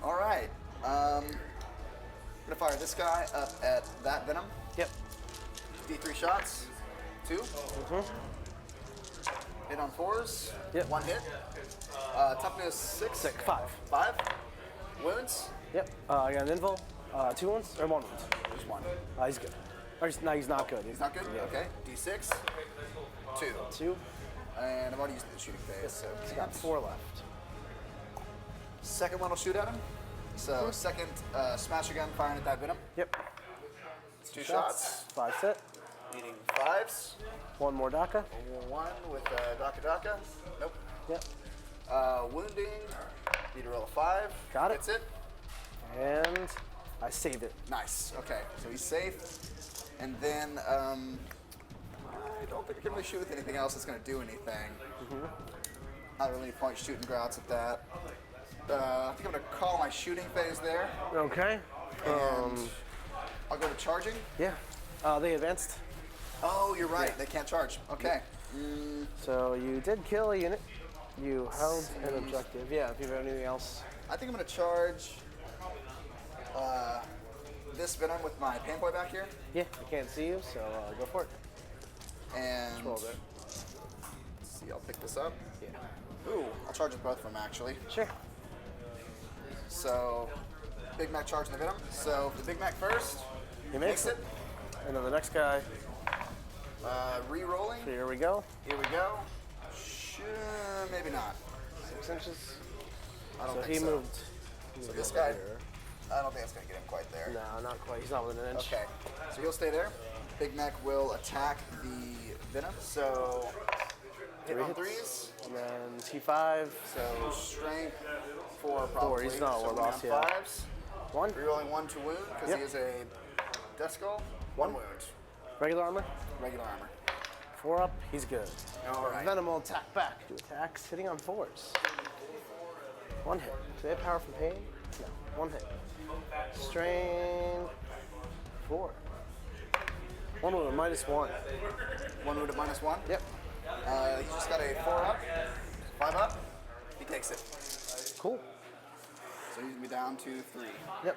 S3: All right. I'm gonna fire this guy up at that venom.
S2: Yep.
S3: D3 shots. 2. Hit on 4s.
S2: Yep.
S3: 1 hit. Toughness 6.
S2: 5.
S3: 5. Wounds.
S2: Yep. I got an invul. 2 wounds or 1 wound?
S3: Just 1.
S2: He's good. Or he's not good.
S3: He's not good?
S2: Yeah.
S3: Okay. D6. 2.
S2: 2.
S3: And I've already used the shooting phase, so
S2: He's got 4 left.
S3: second one will shoot at him. So second smasher gun firing at that venom.
S2: Yep.
S3: 2 shots.
S2: 5 hit.
S3: Needing 5s.
S2: 1 more Daka.
S3: 1 with Daka. Nope.
S2: Yep.
S3: Wounding. Need to roll a 5.
S2: Got it.
S3: That's it.
S2: And I save it.
S3: Nice. Okay. So he's safe. And then I don't think I can really shoot with anything else that's going to do anything. Not really any point shooting grouts at that. I think I'm going to call my shooting phase there.
S2: Okay.
S3: And I'll go to charging.
S2: Yeah. They advanced.
S3: Oh, you're right. They can't charge. Okay.
S2: So you did kill a unit. You held an objective. Yeah, if you have anything else.
S3: I think I'm going to charge this venom with my pain boy back here.
S2: Yeah, I can't see you, so go for it.
S3: And
S2: Roll there.
S3: let's see, I'll pick this up.
S2: Yeah.
S3: Ooh, I'll charge with both of them actually.
S2: Sure.
S3: So, Big Mac charging the venom. So, the Big Mac first.
S2: He makes it. And then the next guy.
S3: Re-rolling.
S2: Here we go.
S3: Here we go. Maybe not.
S2: 6 inches.
S3: I don't
S2: So
S3: think
S2: he
S3: so.
S2: moved.
S3: So this guy, I don't think it's going to get him quite there.
S2: No, not quite. He's not within an inch.
S3: Okay, so he'll stay there. Big Mac will attack the venom. So, hit on 3s.
S2: And then T5.
S3: So, strength 4 probably.
S2: He's not a
S3: so
S2: Warboss,
S3: we're on
S2: yeah.
S3: 5s.
S2: 1.
S3: Rerolling 1 to wound because
S2: Yep.
S3: he is a Death Skull. 1 wound.
S2: Regular armor.
S3: Regular armor.
S2: 4 up. He's good.
S3: All right.
S2: Venom will attack back. 2 attacks. Hitting on 4s. 1 hit. Do they have power from pain? No. 1 hit. Strain. 4. 1 wound. -1.
S3: 1 wound at -1.
S2: Yep.
S3: He's just got a 4 up, 5 up. He takes it.
S2: Cool.
S3: So he's gonna be down to 3.
S2: Yep.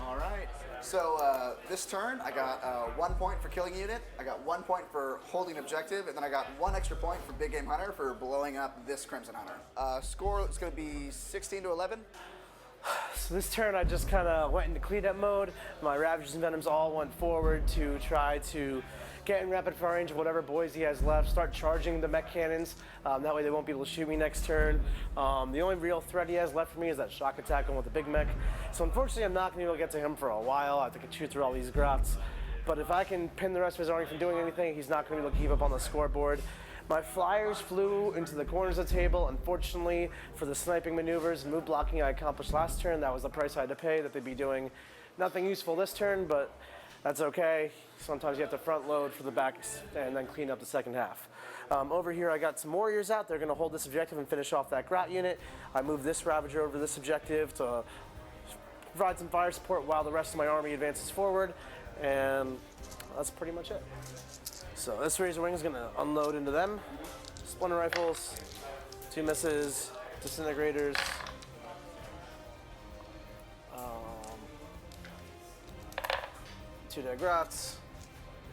S3: All right. So this turn, I got 1 point for killing a unit. I got 1 point for holding objective, and then I got 1 extra point for Big Game Hunter for blowing up this Crimson Hunter. Score is going to be 16 to 11.
S2: So this turn I just kind of went into cleanup mode. My Ravagers and Venoms all went forward to try to get in rapid fire range of whatever boys he has left, start charging the mech cannons. That way they won't be able to shoot me next turn. The only real threat he has left for me is that shock attack on with the big mech. So unfortunately I'm not going to be able to get to him for a while. I have to shoot through all these grots. But if I can pin the rest of his army from doing anything, he's not going to be able to keep up on the scoreboard. My Flyers flew into the corners of the table. Unfortunately, for the sniping maneuvers and move blocking I accomplished last turn, that was the price I had to pay, that they'd be doing nothing useful this turn, but that's okay. Sometimes you have to front load for the back and then clean up the second half. Over here, I got some Warriors out. They're going to hold this objective and finish off that Grot unit. I moved this Ravager over to this objective to provide some fire support while the rest of my army advances forward, and that's pretty much it. So this Razor Wing is going to unload into them. Splinter Rifles, 2 misses, Disintegrators, 2 dead Grots,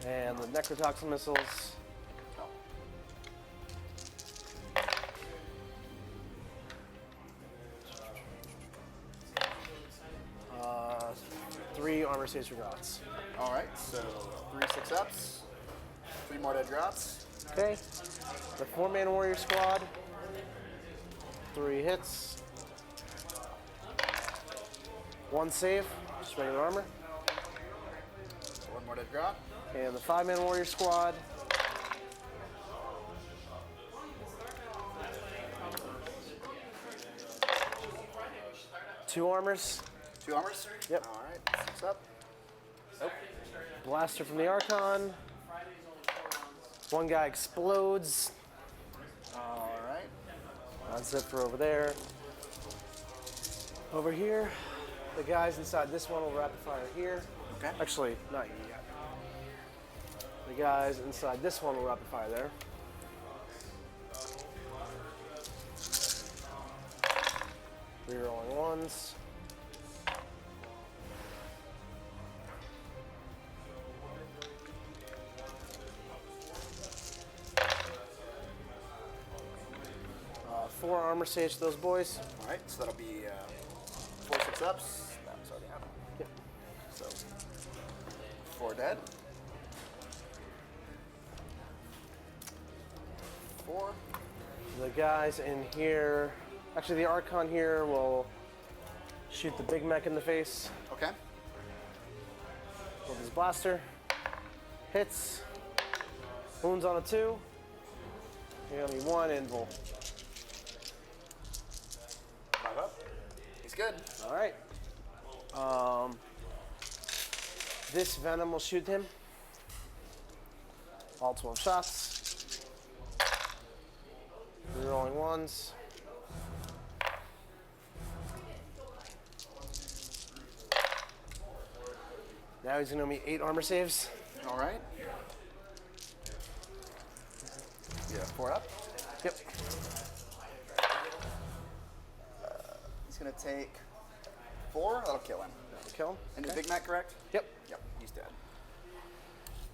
S2: and the Necrotoxin missiles. 3 armor saves for Grots.
S3: All right, so 3 6-ups, 3 more dead Grots.
S2: Okay, the 4-man Warrior Squad, 3 hits, 1 save, just regular armor.
S3: 1 more dead Grot.
S2: And the 5-man Warrior Squad, 2 armors.
S3: 2 armors?
S2: Yep.
S3: All right, 6 up. Nope.
S2: Blaster from the Archon. 1 guy explodes.
S3: All right.
S2: That's it for over there. Over here, the guys inside this one will rapid fire here.
S3: Okay.
S2: Actually, not yet. The guys inside this one will rapid fire there. Rerolling ones. Four armor sage to those boys.
S3: All right, so that'll be 4 6-ups. That was already happened.
S2: Yep.
S3: So 4 dead. 4.
S2: The guys in here, actually the Archon here will shoot the big mech in the face
S3: Okay.
S2: with his blaster. Hits. Wounds on a 2. You're gonna be 1 invul.
S3: 5 up. He's good.
S2: All right. This Venom will shoot him. All 12 shots. Rerolling ones. Now he's gonna be 8 armor saves.
S3: All right. Yeah, 4 up.
S2: Yep.
S3: He's gonna take 4. That'll kill him.
S2: Kill him.
S3: And is Big Mac correct?
S2: Yep.
S3: Yep. He's dead.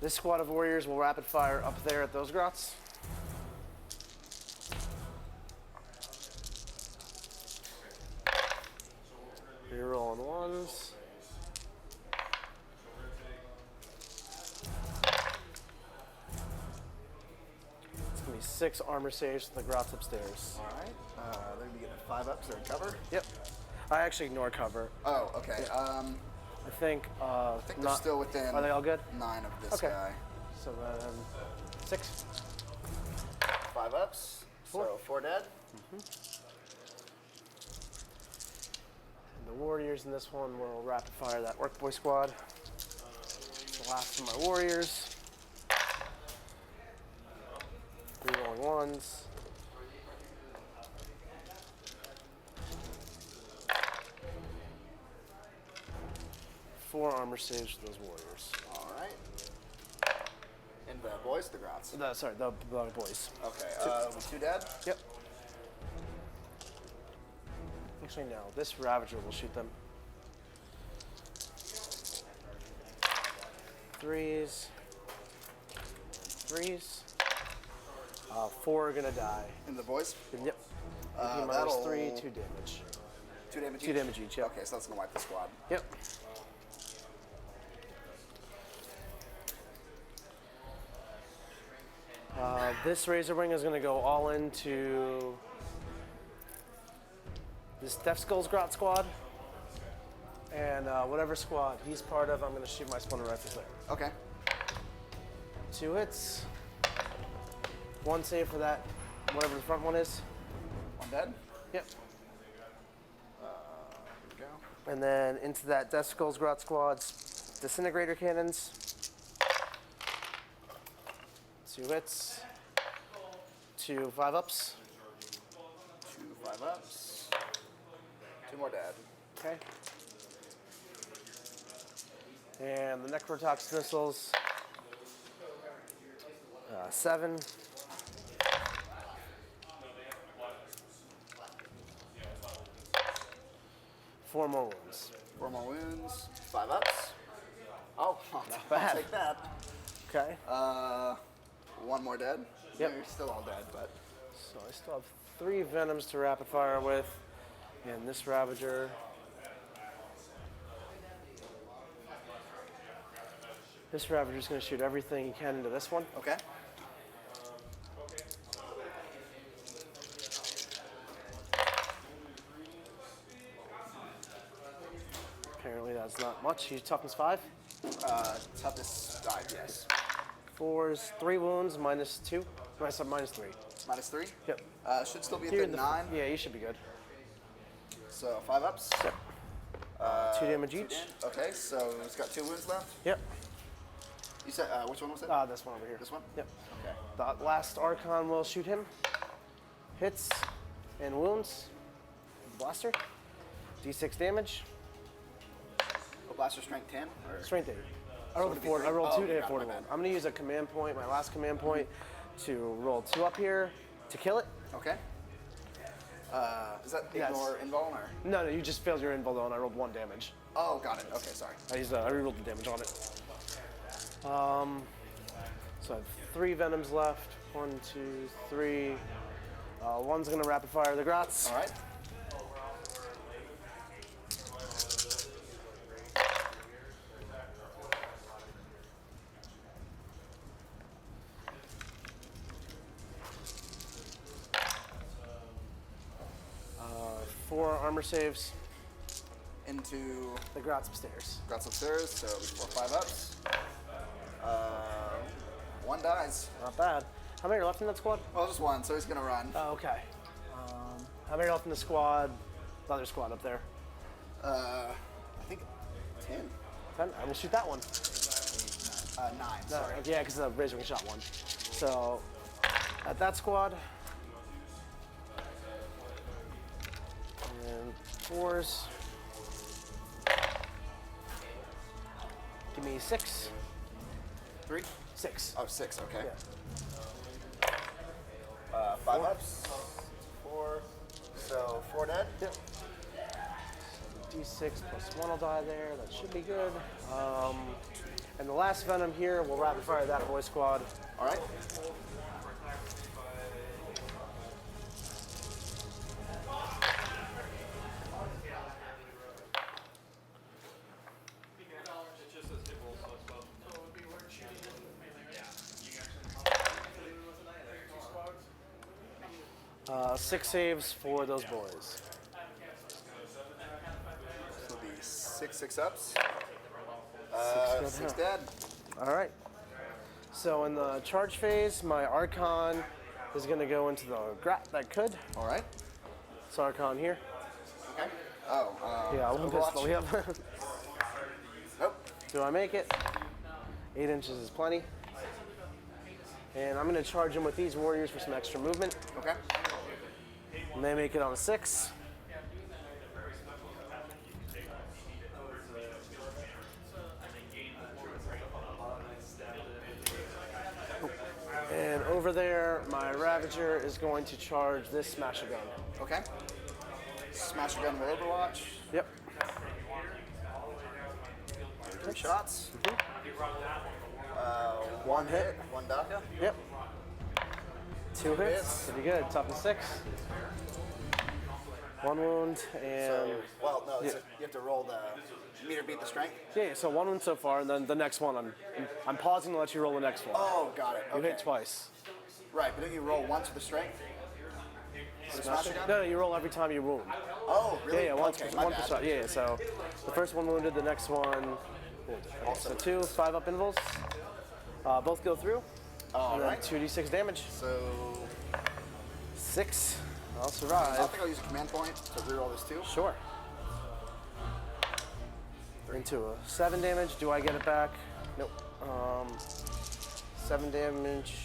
S2: This squad of warriors will rapid fire up there at those grots. Rerolling ones. It's gonna be 6 armor saves to the grots upstairs.
S3: All right. They're gonna be getting 5 ups. They're in cover.
S2: Yep. I actually ignore cover.
S3: Oh, okay.
S2: I think.
S3: I think they're still within.
S2: Are they all good?
S3: 9 of this
S2: Okay.
S3: guy.
S2: So then 6.
S3: 5 ups.
S2: 4.
S3: So 4 dead.
S2: And the warriors in this one will rapid fire that Orc Boy squad. The last of my warriors. Rerolling ones. Four armor saves to those warriors.
S3: All right. And boys, the Grots.
S2: Sorry, the boys.
S3: Okay, with 2 dead?
S2: Yep. Actually, no. This Ravager will shoot them. 3s. 3s. 4 are gonna die.
S3: And the boys?
S2: Yep. He minus 3, 2 damage.
S3: 2 damage each?
S2: 2 damage each, yep.
S3: Okay, so that's gonna wipe the squad.
S2: Yep. This Razor Wing is gonna go all into this Death Skulls Grot squad. And whatever squad he's part of, I'm gonna shoot my Splinter Rifles there.
S3: Okay.
S2: 2 hits. 1 save for that, whatever the front one is.
S3: 1 dead?
S2: Yep.
S3: Here we go.
S2: And then into that Death Skulls Grot squad's Disintegrator Cannons. 2 hits. 2 5-ups.
S3: 2 5-ups. 2 more dead.
S2: Okay. And the Necrotox missiles. 7. 4 more wounds.
S3: 4 more wounds. 5-ups. Oh, I'll
S2: bad.
S3: take that.
S2: Okay.
S3: 1 more dead.
S2: Yep.
S3: You're still all dead, but
S2: So I still have 3 Venoms to rapid fire with. And this Ravager. This Ravager's going to shoot everything he can into this one.
S3: okay.
S2: Apparently that's not much. He's toughness 5.
S3: Toughest 5, yes.
S2: 4's 3 wounds, minus 2. Minus 3.
S3: Minus 3.
S2: Yep.
S3: Should still be at
S2: You're
S3: the
S2: in the
S3: 9.
S2: Yeah, you should be good.
S3: So 5-ups.
S2: Yep. 2 damage each.
S3: Okay, so he's got 2 wounds left.
S2: Yep.
S3: You said which one was it?
S2: This one over here.
S3: This one?
S2: Yep.
S3: Okay.
S2: The last Archon will shoot him. Hits and wounds. Blaster. D6 damage.
S3: Oh, blaster strength 10. Or?
S2: Strength 8. I rolled
S3: would it be
S2: 4. I
S3: 3?
S2: rolled
S3: Oh,
S2: 2 to hit
S3: got it,
S2: 4 to
S3: my
S2: 1.
S3: bad.
S2: I'm going to use a command point, my last command point, to roll 2 up here to kill it.
S3: Okay. Is that
S2: Yes.
S3: ignore invuln or?
S2: No, you just failed your invul though, and I rolled 1 damage.
S3: Oh, got it. Okay, sorry.
S2: I rerolled the damage on it. So I have 3 Venoms left. 1, 2, 3. One's gonna rapid fire the Grots.
S3: All right.
S2: Four armor saves.
S3: Into
S2: The Grots upstairs.
S3: Grots upstairs, so before 5-ups. 1 dies.
S2: Not bad. How many are left in that squad?
S3: Well, just 1, so he's gonna run.
S2: Oh, okay. How many are left in the squad? The other squad up there.
S3: I think 10.
S2: 10? I will shoot that one.
S3: 9.
S2: No,
S3: Sorry.
S2: yeah, because the Razor Wing shot 1. So at that squad. And 4s. Give me 6.
S3: 3.
S2: 6.
S3: Oh, 6. Okay.
S2: Yeah.
S3: 5-ups. 4. So 4 dead.
S2: Yep. D6 plus 1 will die there. That should be good. And the last Venom here will rapid fire that boy squad.
S3: All right.
S2: Six saves for those boys.
S3: This will be 6 6-ups.
S2: 6
S3: 6
S2: dead.
S3: dead.
S2: All right. So in the charge phase, my Archon is going to go into the Grat that could.
S3: All right.
S2: So Archon here.
S3: Okay. Oh.
S2: Yeah, one
S3: Overwatch.
S2: pistol. Yep.
S3: Nope.
S2: Do I make it? 8 inches is plenty. And I'm going to charge him with these warriors for some extra movement.
S3: Okay.
S2: And they make it on a 6. over there, my Ravager is going to charge this Smasher Gun.
S3: Okay. Smasher gun will Overwatch.
S2: Yep.
S3: 3 shots.
S2: One hit.
S3: 1 Daka.
S2: Yep. 2 hits.
S3: hits.
S2: Pretty good. Tough of 6. 1 wound and.
S3: So, well, no,
S2: yeah.
S3: you have to roll the meter beat the strength.
S2: Yeah, so 1 wound so far, and then the next one, I'm pausing to let you roll the next one.
S3: Oh, got it.
S2: You
S3: Okay.
S2: hit twice.
S3: Right, but then you roll once for the strength. For the Smasher gun?
S2: No, you roll every time you wound.
S3: Oh, really?
S2: Yeah, once,
S3: okay, my
S2: one
S3: bad.
S2: per shot. Yeah, so the first one wounded, the next one. Okay, so 2 5-up intervals. Both go through.
S3: All
S2: and then
S3: right.
S2: 2d6 damage.
S3: So
S2: 6. I'll
S3: I
S2: survive.
S3: think I'll use a command point to reroll this too.
S2: Sure. Into a 7 damage. Do I get it back? Nope. 7 damage.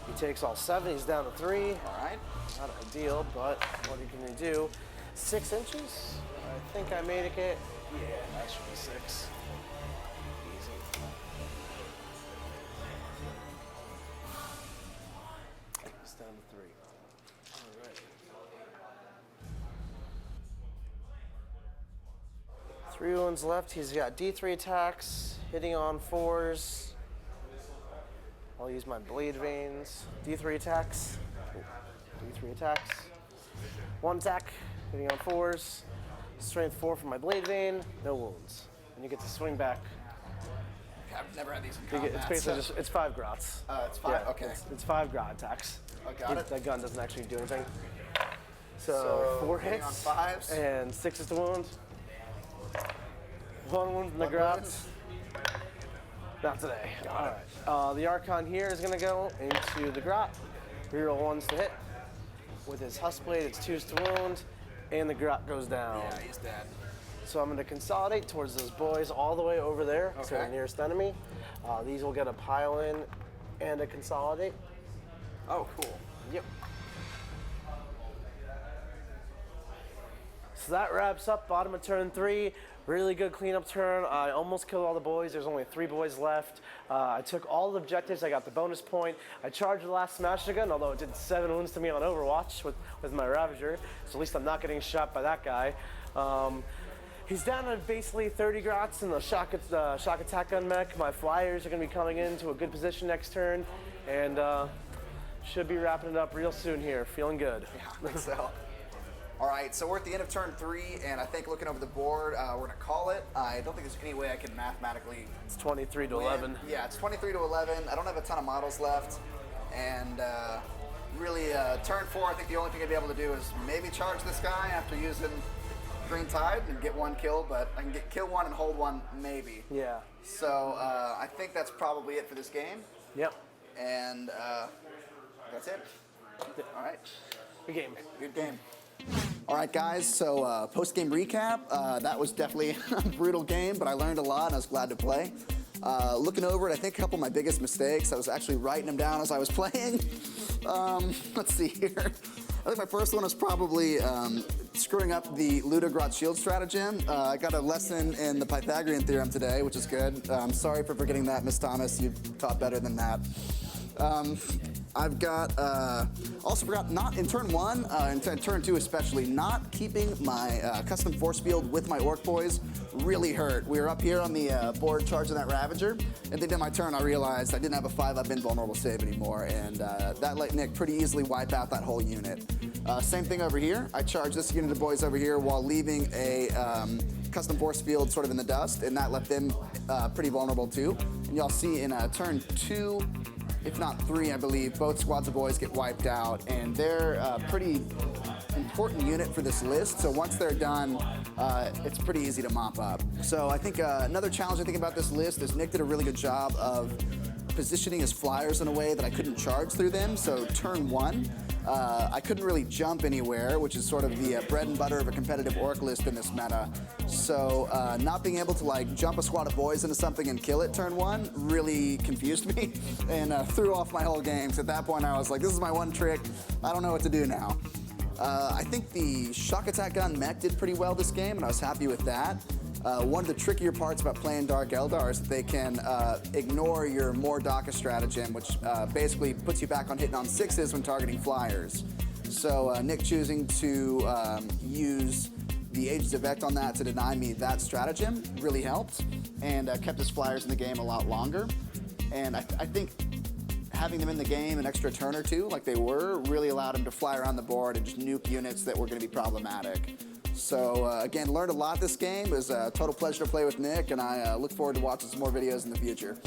S2: He takes all 7. He's down to 3.
S3: All right.
S2: Not ideal, but what can you do? 6 inches? I think I made it. Yeah, that should be 6. Easy. It's down to 3. All right. 3 wounds left. He's got D3 attacks, hitting on 4s. I'll use my blade veins. D3 attacks. D3 attacks. 1 attack, hitting on 4s. Strength 4 for my blade vein. No wounds. And you get to swing back.
S3: Okay, I've never had these in
S2: You
S3: combat.
S2: get, it's basically just, it's 5 grots.
S3: It's 5? Okay.
S2: It's 5 grot attacks.
S3: I got it.
S2: That gun doesn't actually do anything. So 4
S3: hitting
S2: hits.
S3: on 5s.
S2: And 6 is the wound. 1 wound from the
S3: 1
S2: grots. Not today. All right. The Archon here is going to go into the grot. Reroll 1s to hit. With his Husk Blade, it's 2s to wound. And the grot goes down.
S3: Yeah, he's dead.
S2: So I'm going to consolidate towards those boys all the way over there to
S3: Okay.
S2: the nearest enemy. These will get a pile in and a consolidate.
S3: Oh, cool.
S2: Yep. So that wraps up bottom of turn 3. Really good cleanup turn. I almost killed all the boys. There's only 3 boys left. I took all the objectives. I got the bonus point. I charged the last Smasher Gun, although it did 7 wounds to me on Overwatch with my Ravager. So at least I'm not getting shot by that guy. He's down to basically 30 grots in the shock attack gun mech. My Flyers are going to be coming into a good position next turn. And should be wrapping it up real soon here. Feeling good.
S3: Yeah, I think so. All right, so we're at the end of turn 3, and I think looking over the board, we're going to call it. I don't think there's any way I can mathematically
S2: It's 23 to
S3: win.
S2: 11.
S3: Yeah, it's 23 to 11. I don't have a ton of models left, and really, turn 4, I think the only thing I'd be able to do is maybe charge this guy after using Green Tide and get 1 kill, but I can kill 1 and hold 1 maybe.
S2: Yeah.
S3: So I think that's probably it for this game,
S2: Yep.
S3: and that's it. All right.
S2: Good game.
S3: Good game. All right, guys, so post-game recap. That was definitely a brutal game, but I learned a lot and I was glad to play. Looking over it, I think a couple of my biggest mistakes, I was actually writing them down as I was playing. Let's see here. I think my first one was probably screwing up the Ludogrot shield stratagem. I got a lesson in the Pythagorean theorem today, which is good. I'm sorry for forgetting that, Miss Thomas. You taught better than that. I've got, also forgot, not in turn 1, in turn 2 especially, not keeping my custom force field with my Orc boys really hurt. We were up here on the board charging that Ravager. At the end of my turn, I realized I didn't have a 5-up invulnerable save anymore, and that let Nick pretty easily wipe out that whole unit. Same thing over here. I charged this unit of boys over here while leaving a custom force field sort of in the dust, and that left them pretty vulnerable too. And y'all see in turn 2, if not 3, I believe, both squads of boys get wiped out, and they're a pretty important unit for this list, so once they're done, it's pretty easy to mop up. So I think another challenge I think about this list is Nick did a really good job of positioning his Flyers in a way that I couldn't charge through them, so turn 1, I couldn't really jump anywhere, which is sort of the bread and butter of a competitive Orc list in this meta. So not being able to like jump a squad of boys into something and kill it turn 1 really confused me and threw off my whole game. So at that point I was like, this is my one trick. I don't know what to do now. I think the shock attack gun mech did pretty well this game, and I was happy with that. One of the trickier parts about playing Dark Eldar is that they can ignore your more Daka stratagem, which basically puts you back on hitting on 6s when targeting flyers. So Nick choosing to use the Aegis of Vect on that to deny me that stratagem really helped and kept his flyers in the game a lot longer. And I think having them in the game an extra turn or two, like they were, really allowed him to fly around the board and just nuke units that were going to be problematic. So again, learned a lot this game. It was a total pleasure to play with Nick, and I look forward to watching some more videos in the future.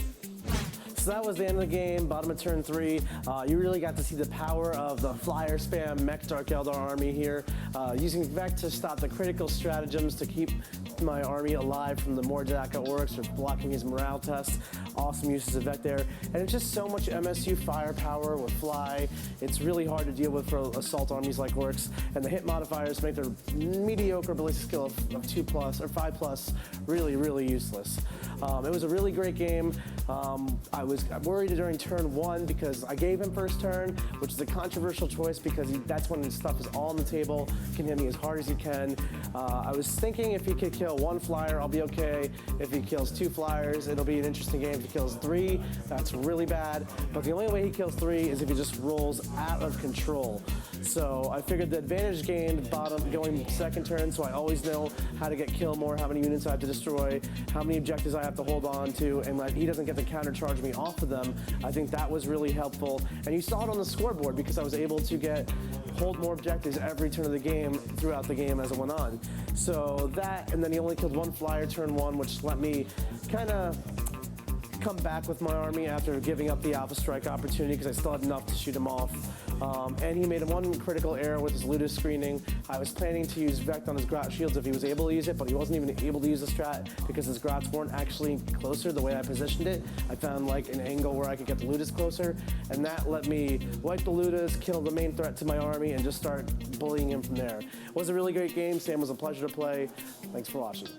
S2: So that was the end of the game, bottom of turn 3. You really got to see the power of the flyer spam mech Dark Eldar army here, using Vect to stop the critical stratagems to keep my army alive from the more Daka Orcs or blocking his morale tests. Awesome uses of Vect there. And it's just so much MSU firepower with fly. It's really hard to deal with for assault armies like Orcs. And the hit modifiers make their mediocre ballistic skill of 2+ or 5+ really, really useless. It was a really great game. I was worried during turn 1 because I gave him first turn, which is a controversial choice because that's when his stuff is all on the table, can hit me as hard as he can. I was thinking if he could kill 1 flyer, I'll be okay. If he kills 2 flyers, it'll be an interesting game. If he kills 3, that's really bad. But the only way he kills 3 is if he just rolls out of control. So I figured the advantage gained bottom going second turn, so I always know how to get kill more, how many units I have to destroy, how many objectives I have to hold on to, and like he doesn't get to countercharge me off of them. I think that was really helpful. And you saw it on the scoreboard because I was able to hold more objectives every turn of the game throughout the game as it went on. So that, and then he only killed 1 flyer turn 1, which let me kind of come back with my army after giving up the Alpha Strike opportunity because I still had enough to shoot him off. And he made 1 critical error with his Ludus screening. I was planning to use Vect on his Grot shields if he was able to use it, but he wasn't even able to use the strat because his Grots weren't actually closer the way I positioned it. I found like an angle where I could get the Ludus closer, and that let me wipe the Ludus, kill the main threat to my army, and just start bullying him from there. It was a really great game. Sam, was a pleasure to play. Thanks for watching.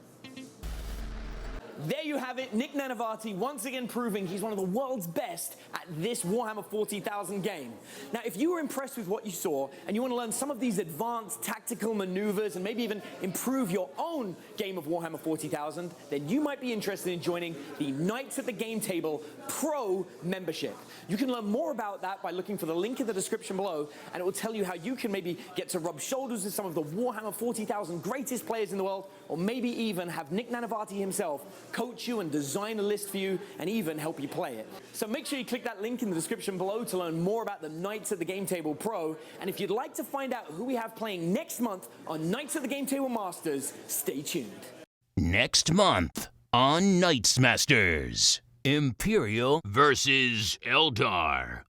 S1: There you have it, Nick Nanavati once again proving he's one of the world's best at this Warhammer 40,000 game. Now, if you were impressed with what you saw and you want to learn some of these advanced tactical maneuvers and maybe even improve your own game of Warhammer 40,000, then you might be interested in joining the Knights at the Game Table Pro membership. You can learn more about that by looking for the link in the description below, and it will tell you how you can maybe get to rub shoulders with some of the Warhammer 40,000 greatest players in the world, or maybe even have Nick Nanavati himself coach you and design a list for you and even help you play it. So make sure you click that link in the description below to learn more about the Knights at the Game Table Pro. And if you'd like to find out who we have playing next month on Knights at the Game Table Masters, stay tuned.
S4: Next month on Knights Masters, Imperial versus Eldar.